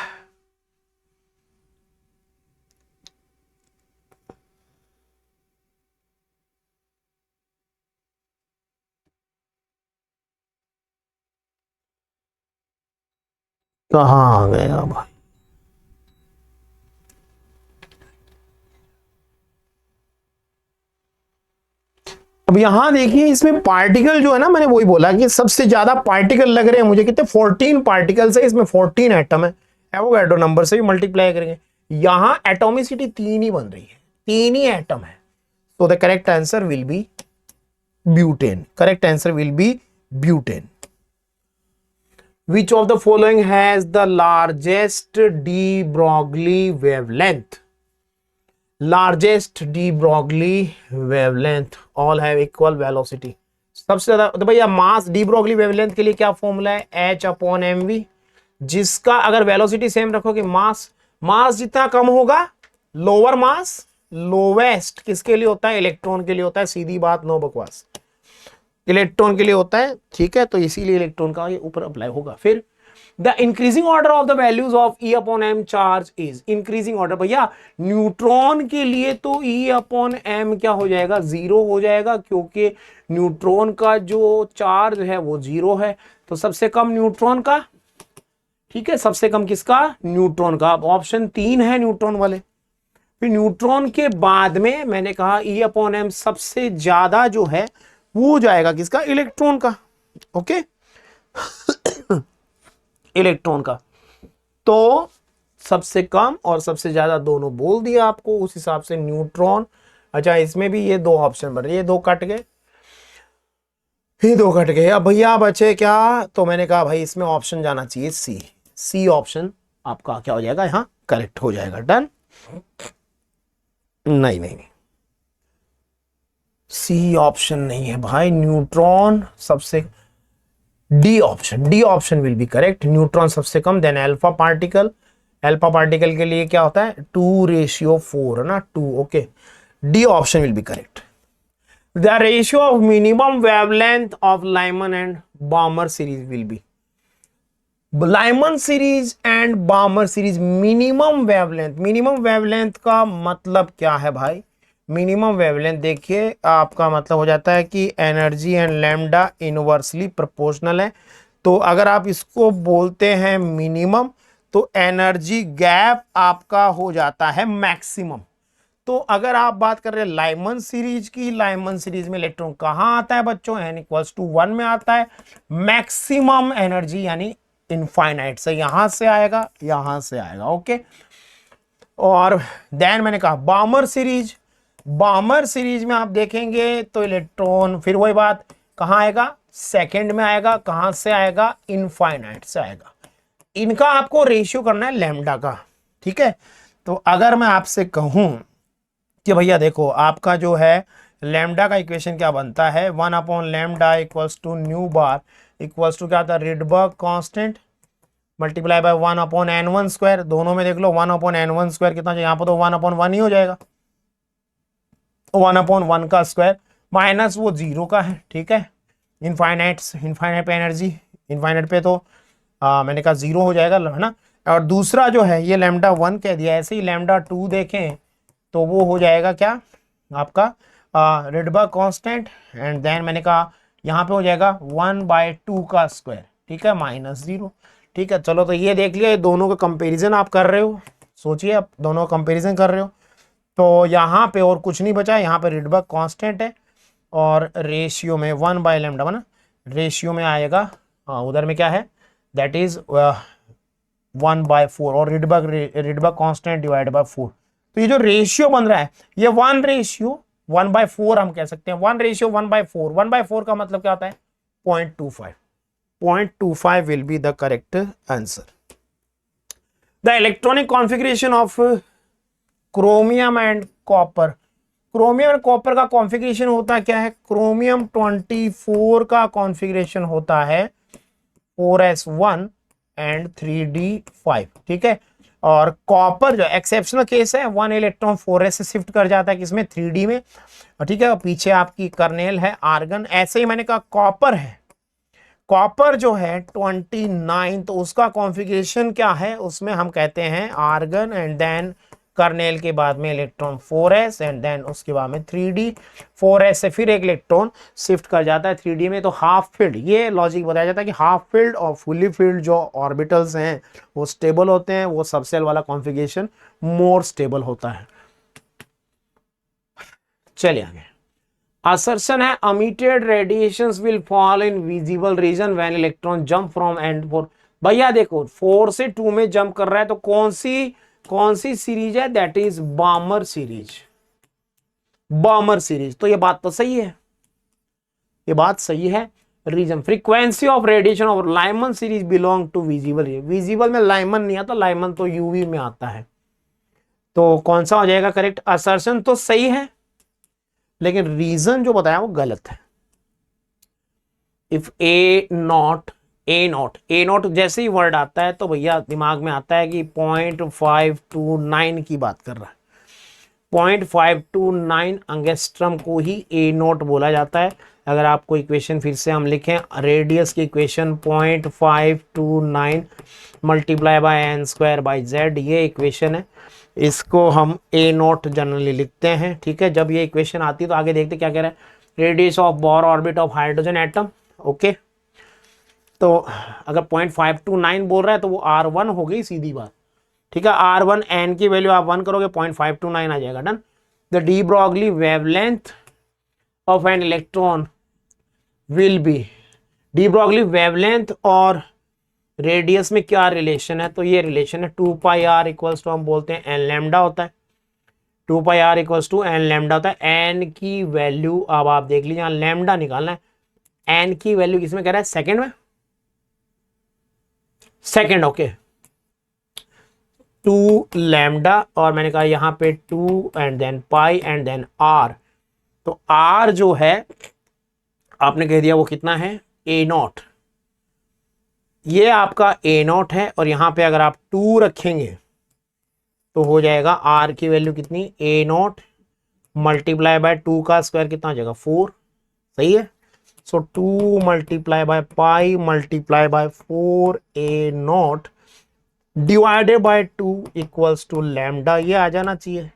कहाँ आ गया भाई, अब यहां देखिए इसमें पार्टिकल जो है ना, मैंने वही बोला कि सबसे ज्यादा पार्टिकल लग रहे हैं मुझे, कितने 14 पार्टिकल्स है इसमें, 14 एटम है, एवोगैड्रो नंबर से भी मल्टीप्लाई करेंगे। यहां एटॉमिसिटी 3 ही बन रही है, 3 ही एटम है। तो the correct answer will be butane, correct answer will be butane. Which of the following has the largest de Broglie wavelength? Largest de Broglie wavelength, all have equal velocity। सबसे ज्यादा तो भैया मास de Broglie wavelength के लिए क्या formula है, H/mv, जिसका अगर वेलोसिटी सेम रखोगे, मास जितना कम होगा, लोअर मास लोवेस्ट किसके लिए होता है, इलेक्ट्रॉन के लिए होता है, सीधी बात, नो बकवास, इलेक्ट्रॉन के लिए होता है। ठीक है, तो इसीलिए इलेक्ट्रॉन का ये ऊपर अप्लाई होगा। फिर the increasing order of the values of E/m charge is, increasing order भैया न्यूट्रॉन के लिए तो E/m क्या हो जाएगा, 0 हो जाएगा, क्योंकि न्यूट्रॉन का जो चार्ज है वो 0 है। तो सबसे कम न्यूट्रॉन का, ठीक है, सबसे कम किसका, न्यूट्रॉन का। ऑप्शन 3 है न्यूट्रॉन वाले। फिर न्यूट्रॉन के बाद में मैंने कहा E/m सबसे ज्यादा जो है वो जाएगा किसका, इलेक्ट्रॉन का। ओके इलेक्ट्रॉन का। तो सबसे कम और सबसे ज्यादा दोनों बोल दिया आपको, उस हिसाब से न्यूट्रॉन। अच्छा इसमें भी ये 2 ऑप्शन बन रहे, ये 2 कट गए, ये 2 कट गए। अब भैया बचे क्या, तो मैंने कहा भाई इसमें ऑप्शन जाना चाहिए सी ऑप्शन आपका क्या हो जाएगा, यहां करेक्ट हो जाएगा। डन, नहीं सी ऑप्शन नहीं है भाई, न्यूट्रॉन सबसे, D option will be correct. Neutron सबसे कम, then alpha particle. Alpha particle के लिए क्या होता है 2:4 है ना, 2। Okay, D option will be correct. The ratio of minimum wavelength of Lyman and Balmer series will be, Lyman series and Balmer series minimum wavelength का मतलब क्या है भाई, मिनिमम वेवलेंथ देखिए आपका मतलब हो जाता है कि energy and lambda inversely proportional है। तो अगर आप इसको बोलते हैं मिनिमम, तो एनर्जी गैप आपका हो जाता है मैक्सिमम। तो अगर आप बात कर रहे हैं लाइमन सीरीज की, लाइमन सीरीज में इलेक्ट्रॉन कहां आता है बच्चों, n=1 में आता है। मैक्सिमम एनर्जी यानी इनफाइनाइट से, यहां से आएगा, यहां से आएगा। ओके, और देन मैंने कहा बामर सीरीज, बामर सीरीज में आप देखेंगे तो इलेक्ट्रॉन फिर वही बात कहाँ आएगा, सेकंड में आएगा, कहां से आएगा, इनफाइनाइट से आएगा। इनका आपको रेशियो करना है लैम्डा का, ठीक है। तो अगर मैं आपसे कहूं कि भैया देखो आपका जो है लैम्डा का इक्वेशन क्या बनता है, 1/लैम्डा equals to nu bar equals to क्या आता है, Rydberg constant multiply by 1/n1 square. दोनों में देख लो 1/n1 स्क्वायर कितना चाहिए, यहाँ पर तो 1/1 ही हो जाएगा, 1/1 का स्क्वायर माइनस वो 0 का है, ठीक है। इनफाइनाइट पे एनर्जी, इनफाइनाइट पे तो मैंने कहा 0 हो जाएगा, है ना। और दूसरा जो है ये लैम्डा 1 कह दिया, ऐसे ही लैम्डा 2 देखें तो वो हो जाएगा क्या आपका रिडबर्ग कांस्टेंट, एंड देन मैंने कहा यहाँ पे हो जाएगा 1/2 का स्क्वायर, ठीक है, -0, ठीक है। चलो तो ये देख लिया, ये दोनों का कंपैरिजन आप कर रहे हो, सोचिए आप दोनों का कंपैरिजन कर रहे हो। तो यहाँ पे और कुछ नहीं बचा, यहाँ पे रिडबर्ग कांस्टेंट है और रेशियो में 1/लैम्डा बना, रेशियो में आएगा उधर में क्या है, दैट इज 1/4 और रिडबर्ग कांस्टेंट डिवाइड बाय 4। तो ये जो रेशियो बन रहा है ये 1/4 हम कह सकते हैं, 1/4, 1/4 का मतलब क्या होता है 0.25 will be the correct answer. The electronic configuration of chromium and copper, chromium and copper का कॉन्फ़िगरेशन होता क्या है, क्रोमियम 24 का कॉन्फ़िगरेशन होता है 4s1 एंड 3d5, ठीक है। और कॉपर जो एक्सेप्शनल केस है, 1 इलेक्ट्रॉन 4s से शिफ्ट कर जाता है किसमें, 3d में, ठीक है। पीछे आपकी कर्नेल है आर्गन। ऐसे ही मैंने कहा कॉपर है, कॉपर जो है 29, तो उसका कॉन्फ़िगरेशन क्या है, उसमें हम कहते हैं आर्गन एंड देन कर्नेल के बाद में इलेक्ट्रॉन 4s एंड देन उसके बाद में 3d, 4s से फिर एक इलेक्ट्रॉन शिफ्ट कर जाता है 3d में। तो हाफ फील्ड, ये लॉजिक बताया जाता है कि हाफ फील्ड और फुली फील्ड जो ऑर्बिटल्स हैं वो स्टेबल होते हैं, वो सबसेल वाला कॉन्फ़िगरेशन मोर स्टेबल होता है। चलिए आगे, assertion है emitted radiations will fall in visible region when electron jump from n4। भैया देखो 4 से 2 में जंप कर रहा है, तो कौन सी सीरीज है, दैट इज बामर सीरीज, बामर सीरीज। तो ये बात तो सही है, ये बात सही है। Region frequency of radiation of Lyman series belong to visible, visible में लाइमन नहीं आता, लाइमन तो यूवी में आता है। तो कौन सा हो जाएगा करेक्ट, असर्शन तो सही है लेकिन रीजन जो बताया वो गलत है। इफ ए नॉट जैसे ही वर्ड आता है तो भैया दिमाग में आता है कि 0.529 की बात कर रहा है, 0.529 एंगस्ट्रम को ही ए नॉट बोला जाता है। अगर आपको इक्वेशन फिर से हम लिखें, रेडियस की equation 0.529 multiply by n square by z, ये इक्वेशन है, इसको हम ए नॉट जनरली लिखते हैं, ठीक है। जब ये इक्वेशन आती है तो आगे देखते क्या कह रहा है, radius of Bohr orbit of hydrogen atom, okay. तो अगर 0.529 बोल रहा है तो वो R1 हो गई सीधी बात, ठीक है। R1 n की वैल्यू आप 1 करोगे 0.529 आ जाएगा, done. The de Broglie wavelength of an electron will be, de Broglie wavelength और रेडियस में क्या रिलेशन है, तो ये रिलेशन है 2πr इक्वल्स टू हम बोलते हैं एन लैम्डा होता है, 2πr equals to N lambda होता है। एन की वैल्यू अब आप देख लीजिए, लैम्डा निकालना है, एन की वैल्यू किसमें कह रहा है, सेकंड में, सेकंड, ओके। 2 लैम्डा और मैंने कहा यहां पे 2 and then pi and then r, तो आर जो है आपने कह दिया वो कितना है, ए नॉट, ये आपका ए नॉट है। और यहां पे अगर आप 2 रखेंगे तो हो जाएगा आर की वैल्यू कितनी, ए नॉट मल्टीप्लाई बाय 2 का स्क्वायर कितना हो जाएगा 4, सही है। So 2 multiply by pi multiply by 4 a naught divided by 2 equals to lambda, ये आ जाना चाहिए।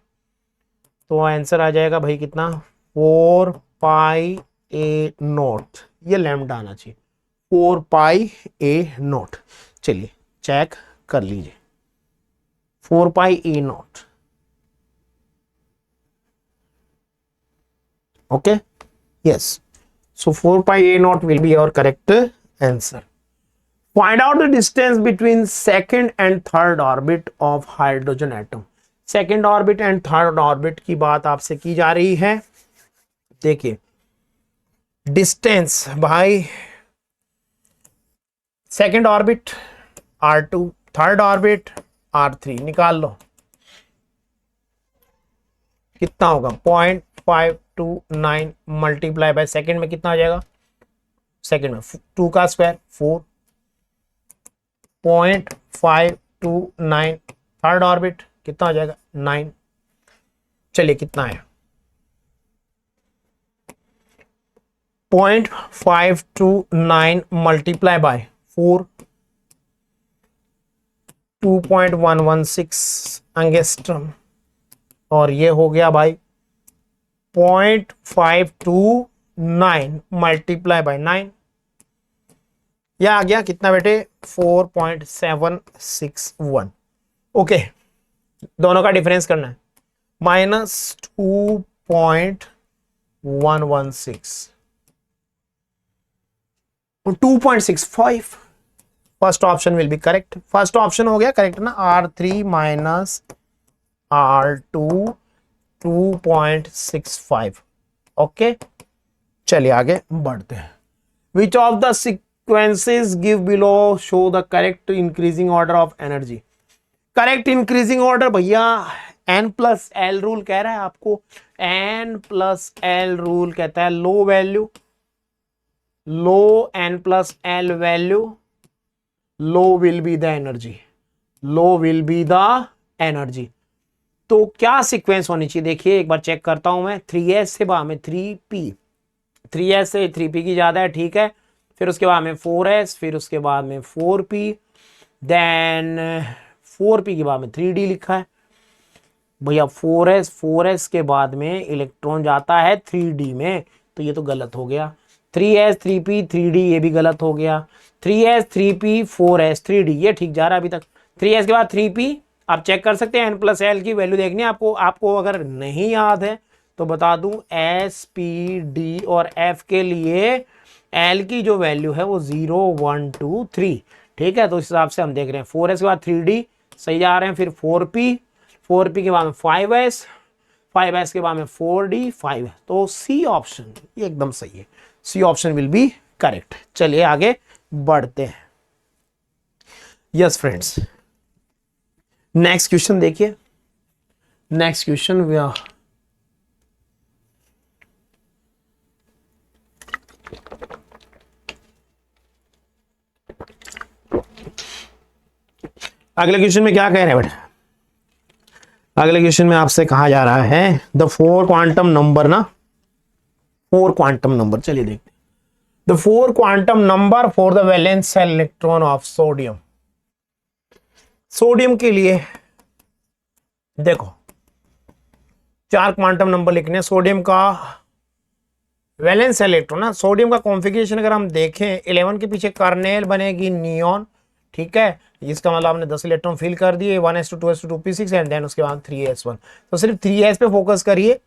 तो आंसर आ जाएगा भाई कितना, 4 पाई ए नॉट, ये लैम्डा आना चाहिए, 4 पाई ए नॉट। चलिए चेक कर लीजिए, 4 pi a naught, okay, yes. So 4 pi a naught will be your correct answer. Find out the distance between second and third orbit of hydrogen atom. Second orbit and third orbit की बात आपसे की जा रही है। देखिए distance भाई, second orbit R2, third orbit R3, निकाल लो कितना होगा 0.529 मल्टीप्लाई बाय सेकेंड में कितना आ जाएगा, सेकेंड में 2 का स्क्वायर 4, 0.529 थर्ड ऑर्बिट कितना हो जाएगा 9। चलिए कितना है 0.529 मल्टीप्लाई बाय 4, 2.116 एंगस्ट्रम, और ये हो गया भाई 0.529 मल्टीप्लाई बाय 9, यह आ गया कितना बेटे 4.761। ओके, दोनों का डिफरेंस करना है, -2.116 2.65। First option will be correct, first option हो गया करेक्ट ना, R3 माइनस R2 2.65। ओके चलिए आगे बढ़ते हैं। विच of the sequences give below show the correct increasing order of energy. Correct increasing order भैया N+L रूल कह रहा है आपको, N+L रूल कहता है low value, low N+L value, low will be the energy, low will be the energy. तो क्या sequence होनी चाहिए देखिए एक बार चेक करता हूं मैं, 3s से बाद में 3p, 3s से 3p की ज्यादा है ठीक है, फिर उसके बाद में 4s, फिर उसके बाद में 4p, देन 4p के बाद में 3d लिखा है भैया, 4s के बाद में इलेक्ट्रॉन जाता है 3d में, तो ये तो गलत हो गया, 3s 3p 3d ये भी गलत हो गया, 3s 3p 4s 3d ये ठीक जा रहा है अभी तक, 3s के बाद 3p आप चेक कर सकते हैं, N+L की वैल्यू देखनी है आपको अगर नहीं याद है तो बता दूं, S P D और F के लिए L की जो वैल्यू है वो 0 1 2 3 ठीक है, तो इस हिसाब से हम देख रहे हैं 4s के बाद 3d सही जा रहे हैं, फिर 4p के बाद में 5s के बाद में 4d 5 है, तो C ऑप्शन ये एकदम सही है, C option will be correct. चलिए आगे बढ़ते हैं। यस फ्रेंड्स, नेक्स्ट क्वेश्चन देखिए, नेक्स्ट क्वेश्चन अगले क्वेश्चन में क्या कह रहे हैं बेटा, अगले क्वेश्चन में आपसे कहा जा रहा है द 4 क्वांटम नंबर ना, 4 क्वांटम नंबर, चलिए देखते हैं the 4 quantum number for the valence electron of sodium. Sodium के लिए देखो 4 क्वांटम नंबर लिखने हैं, सोडियम का वैलेंस इलेक्ट्रॉन ना, सोडियम का कॉन्फ़िगरेशन अगर हम देखें 11 के पीछे कार्नेल बनेगी नियॉन ठीक है, इसका मतलब आपने 10 इलेक्ट्रॉन फिल कर दिए 1s2 2s2 2p6 and then उसके बाद 3s1, तो सिर्फ 3s पे फोकस करिए,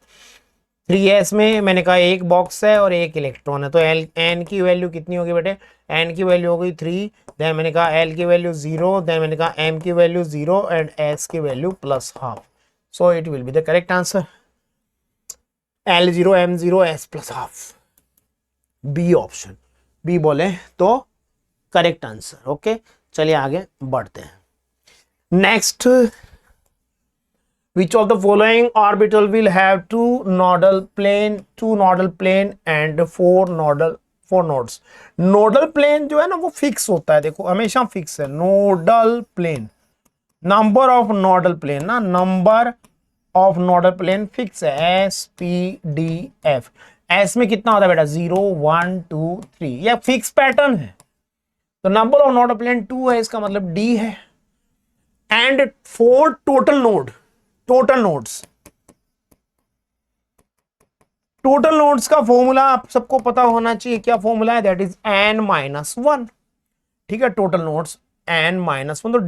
3s में मैंने कहा एक बॉक्स है और एक इलेक्ट्रॉन है, तो n की वैल्यू कितनी होगी बेटे, n की वैल्यू हो गई 3, देन मैंने कहा l की वैल्यू 0, देन मैंने कहा m की वैल्यू 0 एंड s की value +½ so it will be the correct answer L0 M0 S +½ B option, B बोले तो करेक्ट आंसर। ओके चलिए आगे बढ़ते हैं। Next, which of the following orbital will have two nodal plane and four nodes। Nodal plane जो है ना वो फिक्स होता है, देखो हमेशा फिक्स है, nodal plane, number of nodal plane ना, number of nodal plane fix है SPDF। एस में कितना होता है बेटा 0 1 2 3, यह फिक्स पैटर्न है, तो नंबर ऑफ नोडल प्लेन 2 है, इसका मतलब D है, एंड 4 टोटल नोड्स का फॉर्मूला आप सबको पता होना चाहिए, क्या फॉर्मूला है, दैट इज n-1 ठीक है, टोटल नोड्स n-1, तो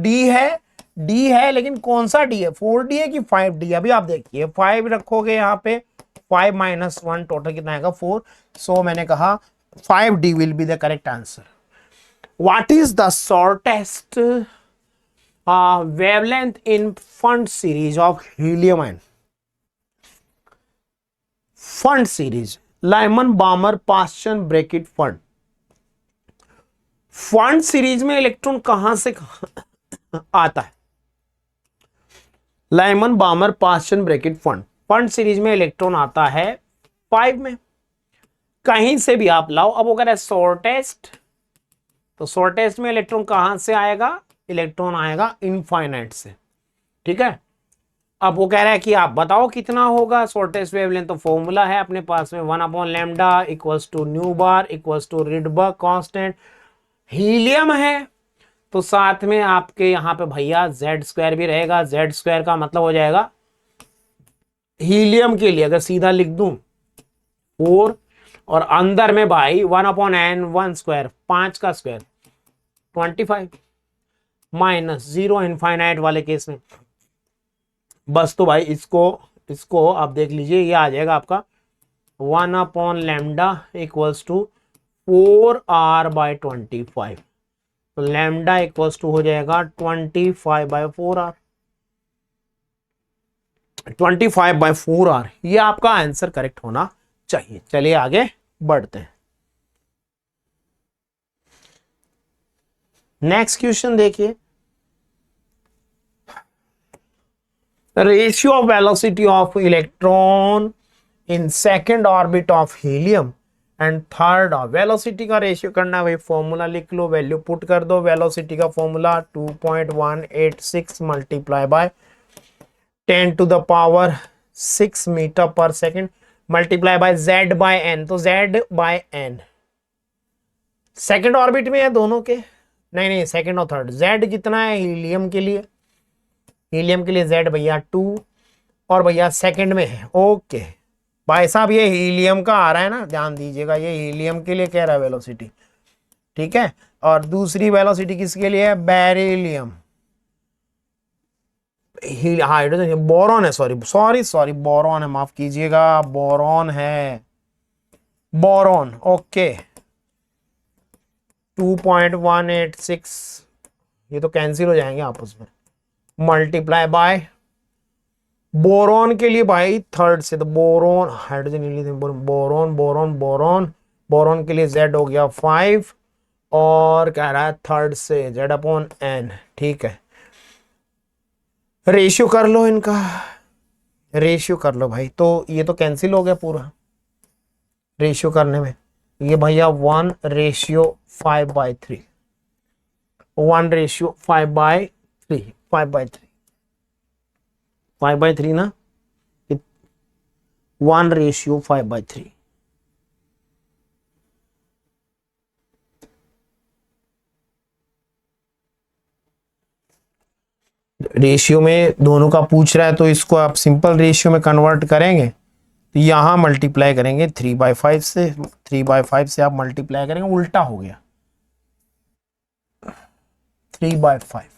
D है लेकिन कौन सा D है, 4D है कि 5D, अभी आप देखिए 5 रखोगे यहाँ पे, 5 - 1 टोटल कितना आएगा 4, सो मैंने कहा 5D will be the correct answer. What is the shortest wavelength in Pfund series of helium ion, Pfund series Lyman Balmer Paschen Brackett Pfund. Pfund series में इलेक्ट्रॉन कहां से आता है? Lyman Balmer Paschen Brackett Pfund, Pfund series में electron आता है 5 में, कहीं से भी आप लाओ। अब वो कह रहा है शॉर्टेस्ट, तो शॉर्टेस्ट में इलेक्ट्रॉन कहां से आएगा? इलेक्ट्रॉन आएगा इनफाइनाइट से, ठीक है। अब वो कह रहा है कि आप बताओ कितना होगा शॉर्टेस्ट वेवलेंथ, तो फॉर्मूला है अपने पास में 1/λ equals to nu bar equals to Rydberg constant. Helium है तो साथ में आपके यहाँ पे भैया Z² भी रहेगा। Z² का मतलब हो जाएगा हीलियम के लिए अगर सीधा लिख दूं 4, और अंदर में भाई 1/n1² 5 का स्क्वायर 25 माइनस 0 इनफाइनाइट वाले केस में बस। तो भाई इसको आप देख लीजिए, ये आ जाएगा आपका 1/λ इक्वल्स टू 4r/25, तो लैम्डा इक्वल्स टू हो जाएगा 25/4r, 25/4r। ये आपका आंसर करेक्ट होना चाहिए। चलिए आगे बढ़ते हैं। नेक्स्ट क्वेश्चन देखिए, ratio of velocity of electron in second orbit of helium and third of. Velocity का रेशियो करना है भाई, फॉर्मूला लिख लो, वैल्यू पुट कर दो। वेलोसिटी का फॉर्मूला 2.186 मल्टीप्लाई बाय 10⁻⁶ मीटर पर सेकेंड मल्टीप्लाई बाय Z/n, तो Z/n सेकेंड ऑर्बिट में है दोनों के, नहीं सेकेंड और थर्ड। Z कितना है हीलियम के लिए? हीलियम के लिए Z भैया 2, और भैया सेकेंड में है। ओके भाई साहब, ये हीलियम का आ रहा है ना, ध्यान दीजिएगा, ये हीलियम के लिए कह रहा है वेलोसिटी, ठीक है। और दूसरी वेलोसिटी किसके लिए है? बेरिलियम, हाइड्रोजन, बोरॉन है, सॉरी बोरॉन है, माफ कीजिएगा, बोरॉन है, बोरॉन। ओके 2.186, ये तो कैंसिल हो जाएंगे आपस में, मल्टीप्लाई बाय बोरॉन के लिए भाई थर्ड से, तो बोरॉन हाइड्रोजन, बोरॉन के लिए Z हो गया 5, और कह रहा है थर्ड से Z/n, ठीक है। रेशियो कर लो, इनका रेशियो कर लो भाई, तो ये तो कैंसिल हो गया पूरा रेशियो करने में। ये भैया 1:5/3, 1:5/3, 5/3 ना, 1:5/3। रेशियो में दोनों का पूछ रहा है, तो इसको आप सिंपल रेशियो में कन्वर्ट करेंगे, तो यहां मल्टीप्लाई करेंगे 3/5 से, 3/5 से आप मल्टीप्लाई करेंगे, उल्टा हो गया 3/5।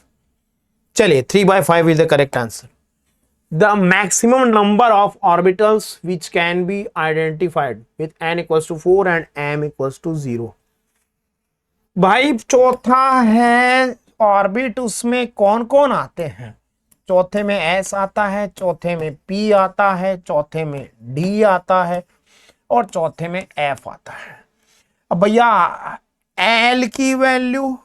चलिए 3/5 is the correct answer. The maximum number of orbitals which can be identified with n equals to 4 and m equals to 0। भाई चौथा है ऑर्बिट, उसमें कौन कौन आते हैं? चौथे में s आता है, चौथे में p आता है, चौथे में d आता है, और चौथे में f आता है। अब भैया l की वैल्यू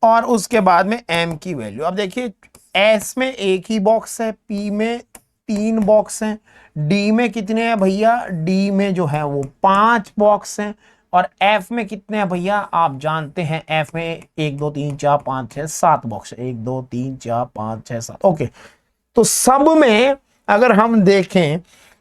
और उसके बाद में m की वैल्यू। अब देखिए S में एक ही बॉक्स है, P में 3 बॉक्स हैं, D में कितने हैं भैया? D में जो है वो 5 बॉक्स हैं, और F में कितने हैं भैया? आप जानते हैं F में 1 2 3 4 5 6 7 बॉक्स है, 1 2 3 4 5 6 7। ओके, तो सब में अगर हम देखें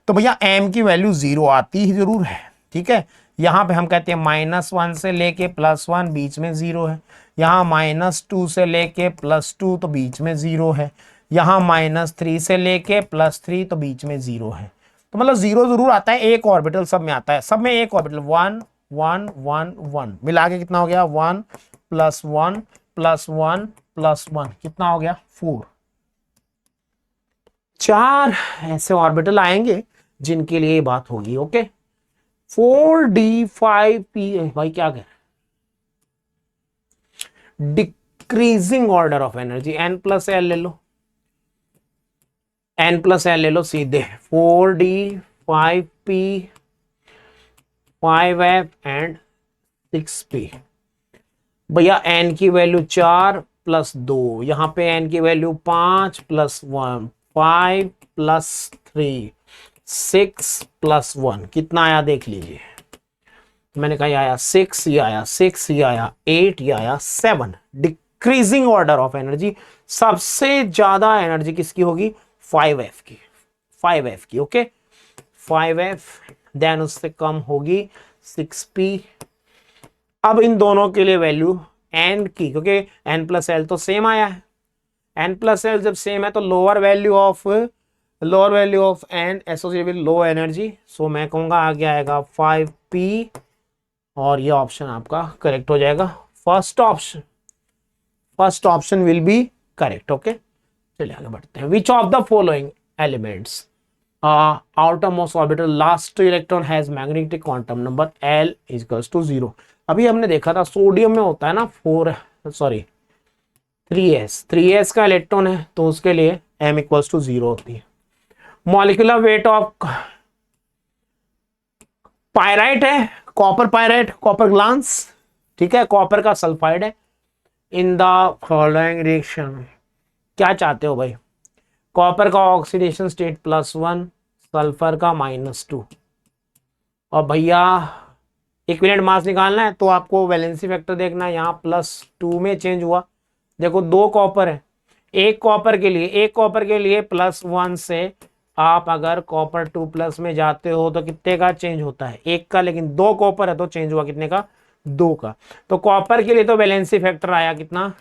तो भैया M की वैल्यू 0 आती ही जरूर है, ठीक है। यहाँ पे हम कहते हैं -1 से लेके +1 बीच में 0 है, यहाँ -2 से लेके +2 तो बीच में 0 है, यहाँ -3 से लेके +3 तो बीच में 0 है। तो मतलब 0 जरूर आता है, एक ऑर्बिटल सब में आता है, सब में एक ऑर्बिटल 1 1 1 1 मिला के कितना हो गया? 1 + 1 + 1 + 1 कितना हो गया? 4। 4 ऐसे ऑर्बिटल आएंगे जिनके लिए बात होगी। ओके 4d5p भाई क्या कह decreasing order of energy, n plus l ले लो, एन प्लस एल ले लो सीधे, 4d 5p 5f and 6p। भैया एन की वैल्यू 4 प्लस 2, यहां पे एन की वैल्यू 5 प्लस 1 5 प्लस 3 6 प्लस 1 कितना आया देख लीजिए। मैंने कहा ये आया 6, ये आया 6, ये आया 8, ये आया 7। डिक्रीजिंग ऑर्डर ऑफ एनर्जी, सबसे ज्यादा एनर्जी किसकी होगी? 5f की, 5f की। ओके 5f, देन उससे कम होगी 6p। अब इन दोनों के लिए वैल्यू n की, क्योंकि n प्लस एल तो सेम आया है, n प्लस एल जब सेम है तो lower value of n associated with low energy, so मैं कहूंगा आगे आएगा 5p और ये ऑप्शन आपका करेक्ट हो जाएगा। First option will be correct. Okay चलिए आगे बढ़ते हैं। विच of the following elements outermost orbital last electron has magnetic quantum number L equals to 0। अभी हमने देखा था सोडियम में होता है ना 3s का इलेक्ट्रॉन है तो उसके लिए m इक्वल्स टू 0 होती है। मॉलिक्यूलर वेट ऑफ पायराइट है, कॉपर पायराइट, कॉपर ग्लांस, ठीक है, कॉपर का सल्फाइड है। इन द फॉलोइंग रिएक्शन, क्या चाहते हो भाई? कॉपर का ऑक्सीडेशन स्टेट +1, सल्फर का -2, और भैया इक्विवेलेंट मास निकालना है तो आपको वैलेंसी फैक्टर देखना है, यहाँ +2 में चेंज हुआ। देखो 2 कॉपर है, एक कॉपर के लिए +1 से आप अगर कॉपर 2+ में जाते हो तो कितने का चेंज होता है? 1 का, लेकिन 2 कॉपर है तो चेंज हुआ कितने का? 2 का। तो कॉपर के लिए तो वैलेंसी फैक्टर आया कितना?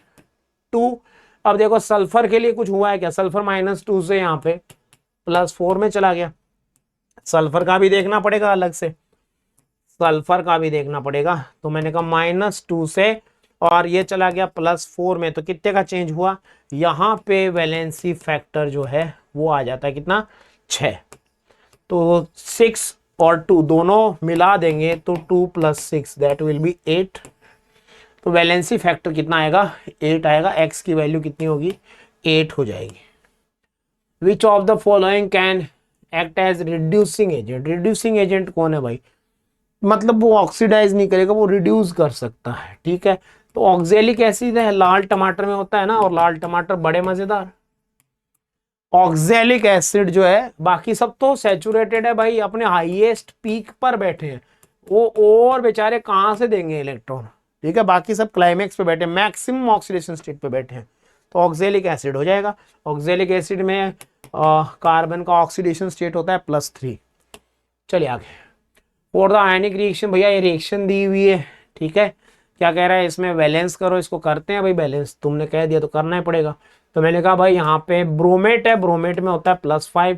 2। अब देखो सल्फर के लिए कुछ हुआ है क्या? सल्फर -2 से यहाँ पे +4 में चला गया। सल्फर का भी देखना पड़ेगा अलग से, सल्फर का भी देखना पड़ेगा। तो मैंने कहा -2 से और ये चला गया +4 में, तो कितने का चेंज हुआ? यहाँ पे वैलेंसी फैक्टर जो है वो आ जाता है कितना? 6। तो 6 और 2 दोनों मिला देंगे तो 2 + 6 दैट विल बी 8। तो वैलेंसी फैक्टर कितना आएगा? 8 आएगा। एक्स की वैल्यू कितनी होगी? 8 हो जाएगी। Which of the following can act as reducing agent? Reducing agent कौन है भाई? मतलब वो ऑक्सीडाइज नहीं करेगा, वो रिड्यूस कर सकता है, ठीक है। तो ऑक्जेलिक एसिड है, लाल टमाटर में होता है ना, और लाल टमाटर बड़े मजेदार। ऑक्जेलिक एसिड जो है, बाकी सब तो सैचुरेटेड है भाई, अपने हाईएस्ट पीक पर बैठे हैं, वो और बेचारे कहां से देंगे इलेक्ट्रॉन, ठीक है। बाकी सब क्लाइमेक्स पे बैठे, मैक्सिमम ऑक्सीडेशन स्टेट पे बैठे हैं, तो ऑक्जेलिक एसिड हो जाएगा। ऑक्जेलिक एसिड में कार्बन का ऑक्सीडेशन स्टेट होता है +3। चलिए आगे। फॉर द आयनिक रिएक्शन, भैया ये रिएक्शन दी हुई है, ठीक है। क्या कह रहा है इसमें? बैलेंस करो, इसको करते हैं भाई बैलेंस, तुमने कह दिया तो करना ही पड़ेगा। तो मैंने कहा भाई यहाँ पे ब्रोमेट है, ब्रोमेट में होता है +5,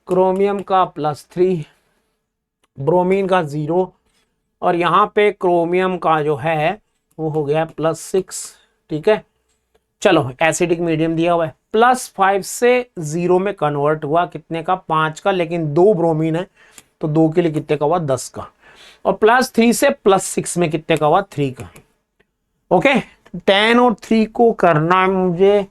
क्रोमियम का +3, ब्रोमीन का 0, और यहाँ पे क्रोमियम का जो है वो हो गया +6, ठीक है। चलो एसिडिक मीडियम दिया हुआ है, +5 से 0 में कन्वर्ट हुआ, कितने का? 5 का, लेकिन 2 ब्रोमीन है तो 2 के लिए कितने का हुआ? 10 का। और +3 से +6 में कितने का हुआ? 3 का। ओके 10 और 3 को करना है मुझे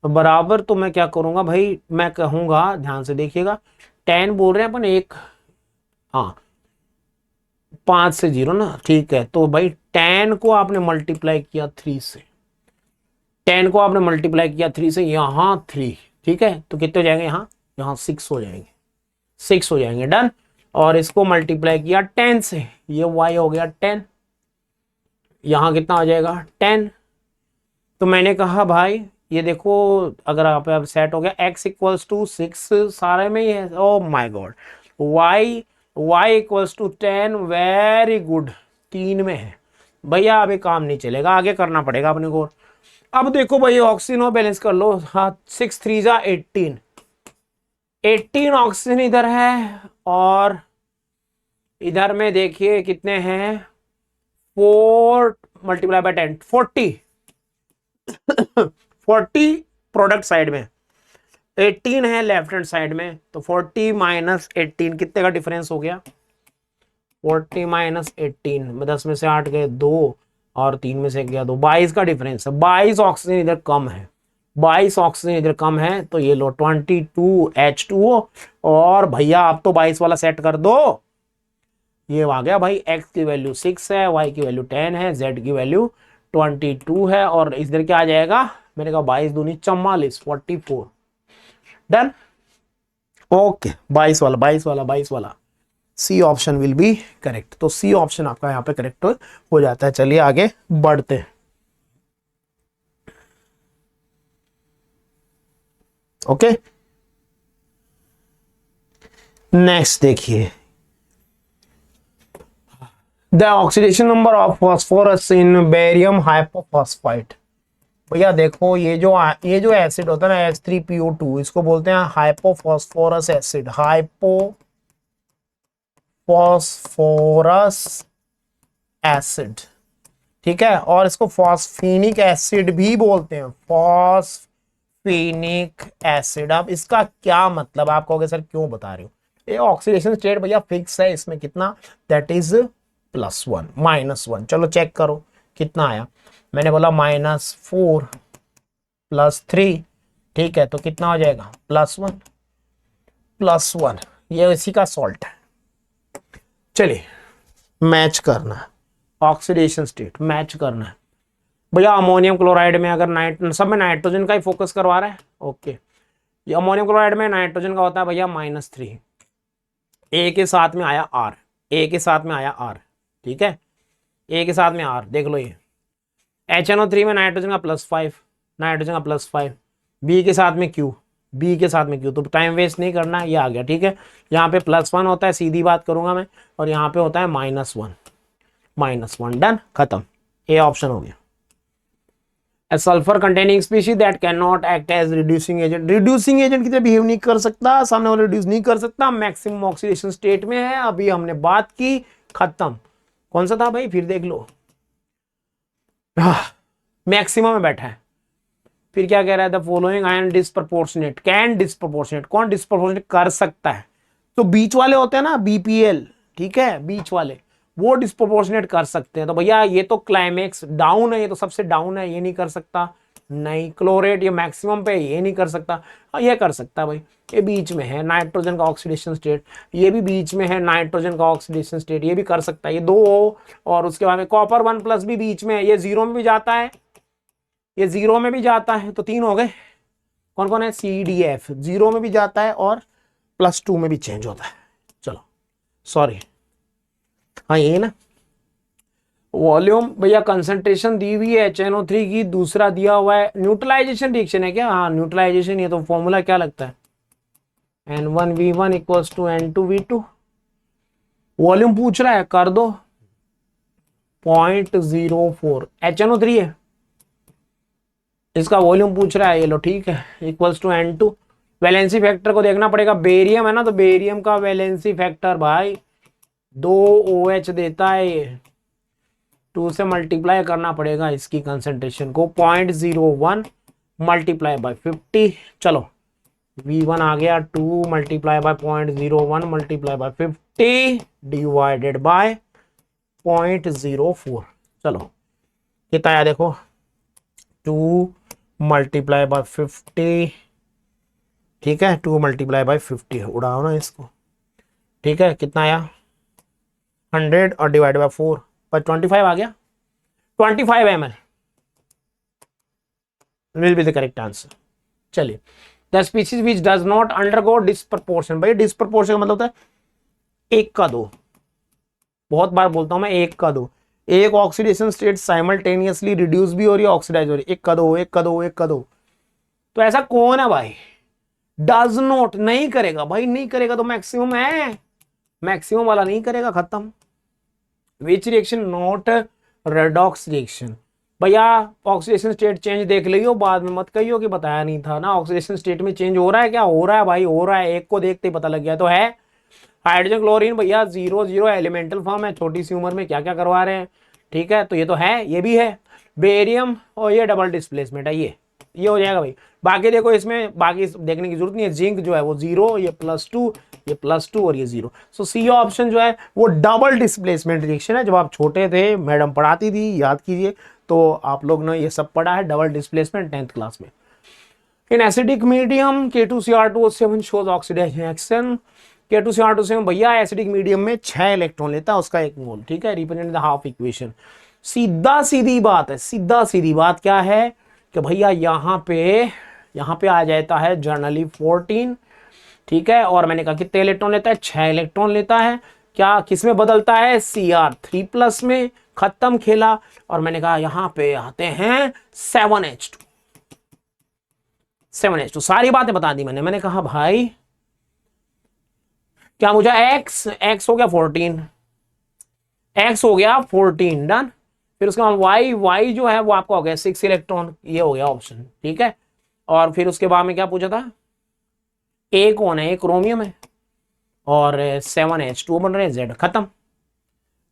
बराबर, तो मैं क्या करूंगा भाई? मैं कहूंगा, ध्यान से देखिएगा, 10 बोल रहे हैं अपन, एक, हाँ 5 से 0 ना, ठीक है। तो भाई 10 को आपने मल्टीप्लाई किया 3 से, 10 को आपने मल्टीप्लाई किया 3 से, यहाँ 3, ठीक है। तो कितने हो जाएंगे? यहाँ 6 हो जाएंगे, 6 हो जाएंगे, डन। और इसको मल्टीप्लाई किया 10 से, ये y हो गया 10, यहाँ कितना हो जाएगा? 10। तो मैंने कहा भाई ये देखो, अगर आप सेट हो गया, x = 6 सारे में ही है, oh my God, y = 10, very good, 3 में है भैया। अभी काम नहीं चलेगा, आगे करना पड़ेगा अपने को। अब देखो भाई ऑक्सीजन और बैलेंस कर लो, हाँ 6 3 जा 18, 18 ऑक्सीजन इधर है, और इधर में देखिए कितने हैं? 4 × 10 40 40 प्रोडक्ट साइड में, 18 है लेफ्ट हैंड साइड में, तो 40 - 18 कितने का डिफरेंस हो गया? 40 - 18 10 में से 8 गए 2, और 3 में से 1 गया 2, 22 का डिफरेंस है। 22 ऑक्सीजन इधर कम है, 22 ऑक्सीजन इधर कम है, तो ये लो 22 H2O। और भैया आप तो 22 वाला सेट कर दो, ये आ गया भाई। x की वैल्यू 6 है, y की वैल्यू 10 है, z की वैल्यू 22 है, और इधर क्या आ जाएगा, मैंने कहा 22 दूनी 44, 44। Done, okay. 22 वाला C option will be correct. तो सी ऑप्शन आपका यहाँ पे करेक्ट हो जाता है। चलिए आगे बढ़ते हैं। ओके, नेक्स्ट देखिए, the oxidation number of phosphorus in barium hypophosphite. भैया देखो, ये जो एसिड होता है ना H3PO2, इसको बोलते हैं हाइपोफॉस्फोरस एसिड, हाइपोफॉस्फोरस एसिड, ठीक है। और इसको फॉस्फेनिक एसिड भी बोलते हैं, फॉस्फेनिक एसिड। अब इसका क्या मतलब, आप कहोगे सर क्यों बता रहे हो, ये ऑक्सीडेशन स्टेट भैया फिक्स है इसमें, कितना, दैट इज +1 -1। चलो चेक करो कितना आया, मैंने बोला -4 +3, ठीक है, तो कितना हो जाएगा, +1, ये इसी का सॉल्ट है। चलिए मैच करना है, ऑक्सीडेशन स्टेट मैच करना है भैया। अमोनियम क्लोराइड में अगर सब में नाइट्रोजन का ही फोकस करवा रहा है, ओके। ये अमोनियम क्लोराइड में नाइट्रोजन का होता है भैया -3, ए के साथ में आया R, ए के साथ में आया R, ठीक है, ए के साथ में R, देख लो ये HNO3 में नाइट्रोजन का +5, नाइट्रोजन का +5, बी के साथ में Q, बी के साथ में Q, तो टाइम वेस्ट नहीं करना, ये आ गया, ठीक है। यहाँ पे +1 होता है, सीधी बात करूंगा मैं, और यहाँ पे होता है -1, डन, खत्म, ए ऑप्शन हो गया। A sulfur containing species that cannot act as reducing agent, reducing agent की तरह बिहेव नहीं कर सकता, सामने वाला रिड्यूस नहीं कर सकता, मैक्सिमम ऑक्सीडेशन स्टेट में है, अभी हमने बात की, खत्म। कौन सा था भाई, फिर देख लो, मैक्सिमम में बैठा है। फिर क्या कह रहा है, the following ion disproportionate can disproportionate, कौन डिस्प्रपोर्शनेट कर सकता है, तो बीच वाले होते हैं ना BPL, ठीक है, बीच वाले वो डिस्प्रोपोर्शनेट कर सकते हैं। तो भैया ये तो क्लाइमेक्स डाउन है, ये तो सबसे डाउन है, ये नहीं कर सकता, नहीं। क्लोरेट ये मैक्सिमम पे, ये नहीं कर सकता, ये कर सकता है भाई, ये बीच में है नाइट्रोजन का ऑक्सीडेशन स्टेट, ये भी बीच में है नाइट्रोजन का ऑक्सीडेशन स्टेट, ये भी कर सकता है, ये 2, और उसके बाद में कॉपर 1+ भी बीच में है, ये 0 में भी जाता है, ये 0 में भी जाता है, तो 3 हो गए। कौन कौन है, CDF 0 में भी जाता है और +2 में भी चेंज होता है। चलो सॉरी, हाँ ये ना, वॉल्यूम भैया कंसंट्रेशन दी हुई है HNO3 की, दूसरा दिया हुआ है न्यूट्रलाइजेशन रिएक्शन है क्या, हाँ न्यूट्रलाइजेशन, ये तो फॉर्मूला क्या लगता है, N1V1 = N2V2। वॉल्यूम पूछ रहा है, कर दो 0.04, HNO3 है, इसका वॉल्यूम पूछ रहा है, ये लो ठीक है, =N2। वैलेंसी फैक्टर को देखना पड़ेगा, बेरियम है ना, तो बेरियम का वैलेंसी फैक्टर भाई 2 OH देता है, ये 2 से मल्टीप्लाई करना पड़ेगा इसकी कंसंट्रेशन को, 0.01 × 50। चलो V1 आ गया, 2 × 0.01 × 50 डिवाइडेड बाय 0.04। चलो कितना आया देखो, 2 × 50, ठीक है, 2 × 50, उड़ाओ ना इसको, ठीक है, कितना आया 100 और डिवाइड बाय 4 पर 25 आ गया, 25 ml will be the correct answer. चलिए, the species which does not undergo disproportion, भाई डिस्प्रपोर्शन का मतलब होता है 1 का 2, बहुत बार बोलता हूं मैं, 1 का 2, एक ऑक्सीडेशन स्टेट साइमल्टेनियसली रिड्यूस भी हो रही है, ऑक्सीडाइज हो रही है, 1 का 2, 1 का 2, 1 का 2, तो ऐसा कौन है भाई, डज नॉट नहीं करेगा भाई, नहीं करेगा तो मैक्सिमम है, मैक्सिमम वाला नहीं करेगा, खत्म। Which reaction not redox reaction, भैया ऑक्सीडेशन स्टेट चेंज देख लियो, बाद में मत कहियो कि बताया नहीं था ना, ऑक्सीडेशन स्टेट में चेंज हो रहा है, क्या हो रहा है भाई, हो रहा है, एक को देखते ही पता लग गया, तो है हाइड्रोजन क्लोरीन भैया 0 एलिमेंटल फॉर्म है, छोटी सी उम्र में क्या क्या करवा रहे हैं, ठीक है, तो ये तो है, ये भी है बेरियम, और ये डबल डिस्प्लेसमेंट है, ये हो जाएगा भाई। बाकी देखो इसमें बाकी देखने की जरूरत नहीं है, जिंक जो है वो 0, ये +2, ये +2 और ये 0। सो सी ऑप्शन जो है वो डबल डिस्प्लेसमेंट रिएक्शन है। जब आप छोटे थे मैडम पढ़ाती थी, याद कीजिए, तो आप लोग ने ये सब पढ़ा है, डबल डिस्प्लेसमेंट 10th क्लास में। इन acidic medium K2Cr2O7 shows oxidisation action. K2Cr2O7 भैया एसिडिक मीडियम में 6 इलेक्ट्रॉन लेता है, उसका 1 मोल, ठीक है, रिप्रेजेंट द हाफ इक्वेशन। सीधा सीधी बात है, सीधा सीधी बात क्या है कि भैया यहाँ पे आ जाता है जनरली 14, ठीक है, और मैंने कहा कितने इलेक्ट्रॉन लेता है, 6 इलेक्ट्रॉन लेता है। क्या किस में बदलता है, Cr3+ में, खत्म खेला। और मैंने कहा यहाँ पे आते हैं 7H2, सारी बातें बता दी मैंने कहा भाई क्या मुझे x हो गया 14, x हो गया 14 डन। फिर उसके बाद y जो है वो आपका हो गया 6 इलेक्ट्रॉन, ये हो गया ऑप्शन, ठीक है। और फिर उसके बाद में क्या पूछा था, a कौन है, a क्रोमियम है, और 7H2 बन रहे हैं, Z खत्म,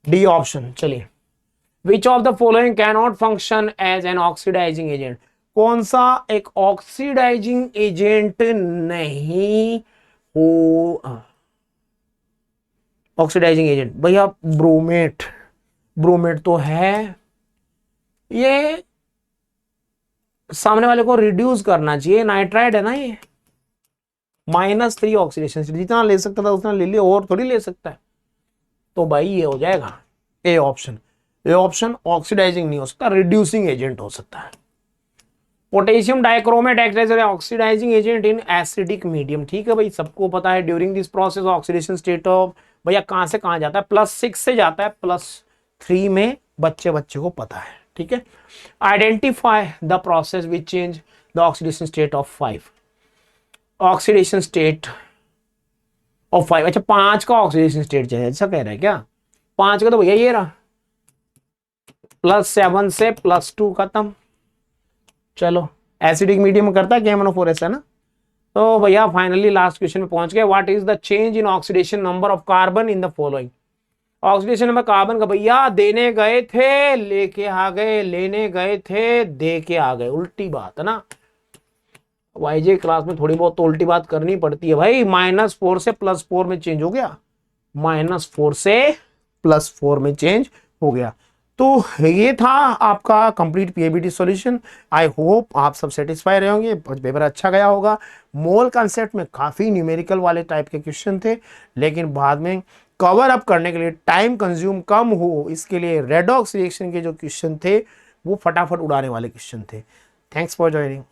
डी ऑप्शन। चलिए, which of the following can not function as an oxidising agent, कौन सा एक ऑक्सीडाइजिंग एजेंट नहीं हो, ऑक्सीडाइजिंग एजेंट भैया ब्रोमेट तो है, ये सामने वाले को रिड्यूस करना चाहिए, नाइट्राइड है ना ये, -3 ऑक्सीडेशन, जितना ले सकता था उतना ले लिया, और थोड़ी ले सकता है, तो भाई ये हो जाएगा A option. A option oxidising नहीं हो सकता, रिड्यूसिंग एजेंट हो सकता है। Potassium dichromate act as oxidising agent in acidic medium, ठीक है भाई, सबको पता है। During this process oxidation state of, भैया कहां से कहां जाता है, +6 से जाता है +3 में, बच्चे को पता है, ठीक है। Identify the process which change the oxidation state of 5, oxidation state of 5, अच्छा 5 का ऑक्सीडेशन स्टेट चाहिए, ऐसा कह रहा है क्या, 5 का तो भैया ये रहा, +7 से +2 खत्म। चलो, एसिडिक मीडियम में करता है KMnO4 है ना। तो भैया फाइनली लास्ट क्वेश्चन में पहुंच गए। What is the change in oxidation number of carbon in the following, oxidation number carbon का भैया देने गए थे लेके आ गए, लेने गए थे दे के आ गए, उल्टी बात है ना। वाईजे क्लास में थोड़ी बहुत तो उल्टी बात करनी पड़ती है भाई। -4 से +4 में चेंज हो गया, -4 से +4 में चेंज हो गया। तो ये था आपका complete PABT solution. I hope आप सब सेटिस्फाई रहे होंगे, पेपर अच्छा गया होगा। मोल कॉन्सेप्ट में काफ़ी न्यूमेरिकल वाले टाइप के क्वेश्चन थे, लेकिन बाद में कवर अप करने के लिए टाइम कंज्यूम कम हो, इसके लिए रेडॉक्स रिएक्शन के जो क्वेश्चन थे वो फटाफट उड़ाने वाले क्वेश्चन थे। Thanks for joining.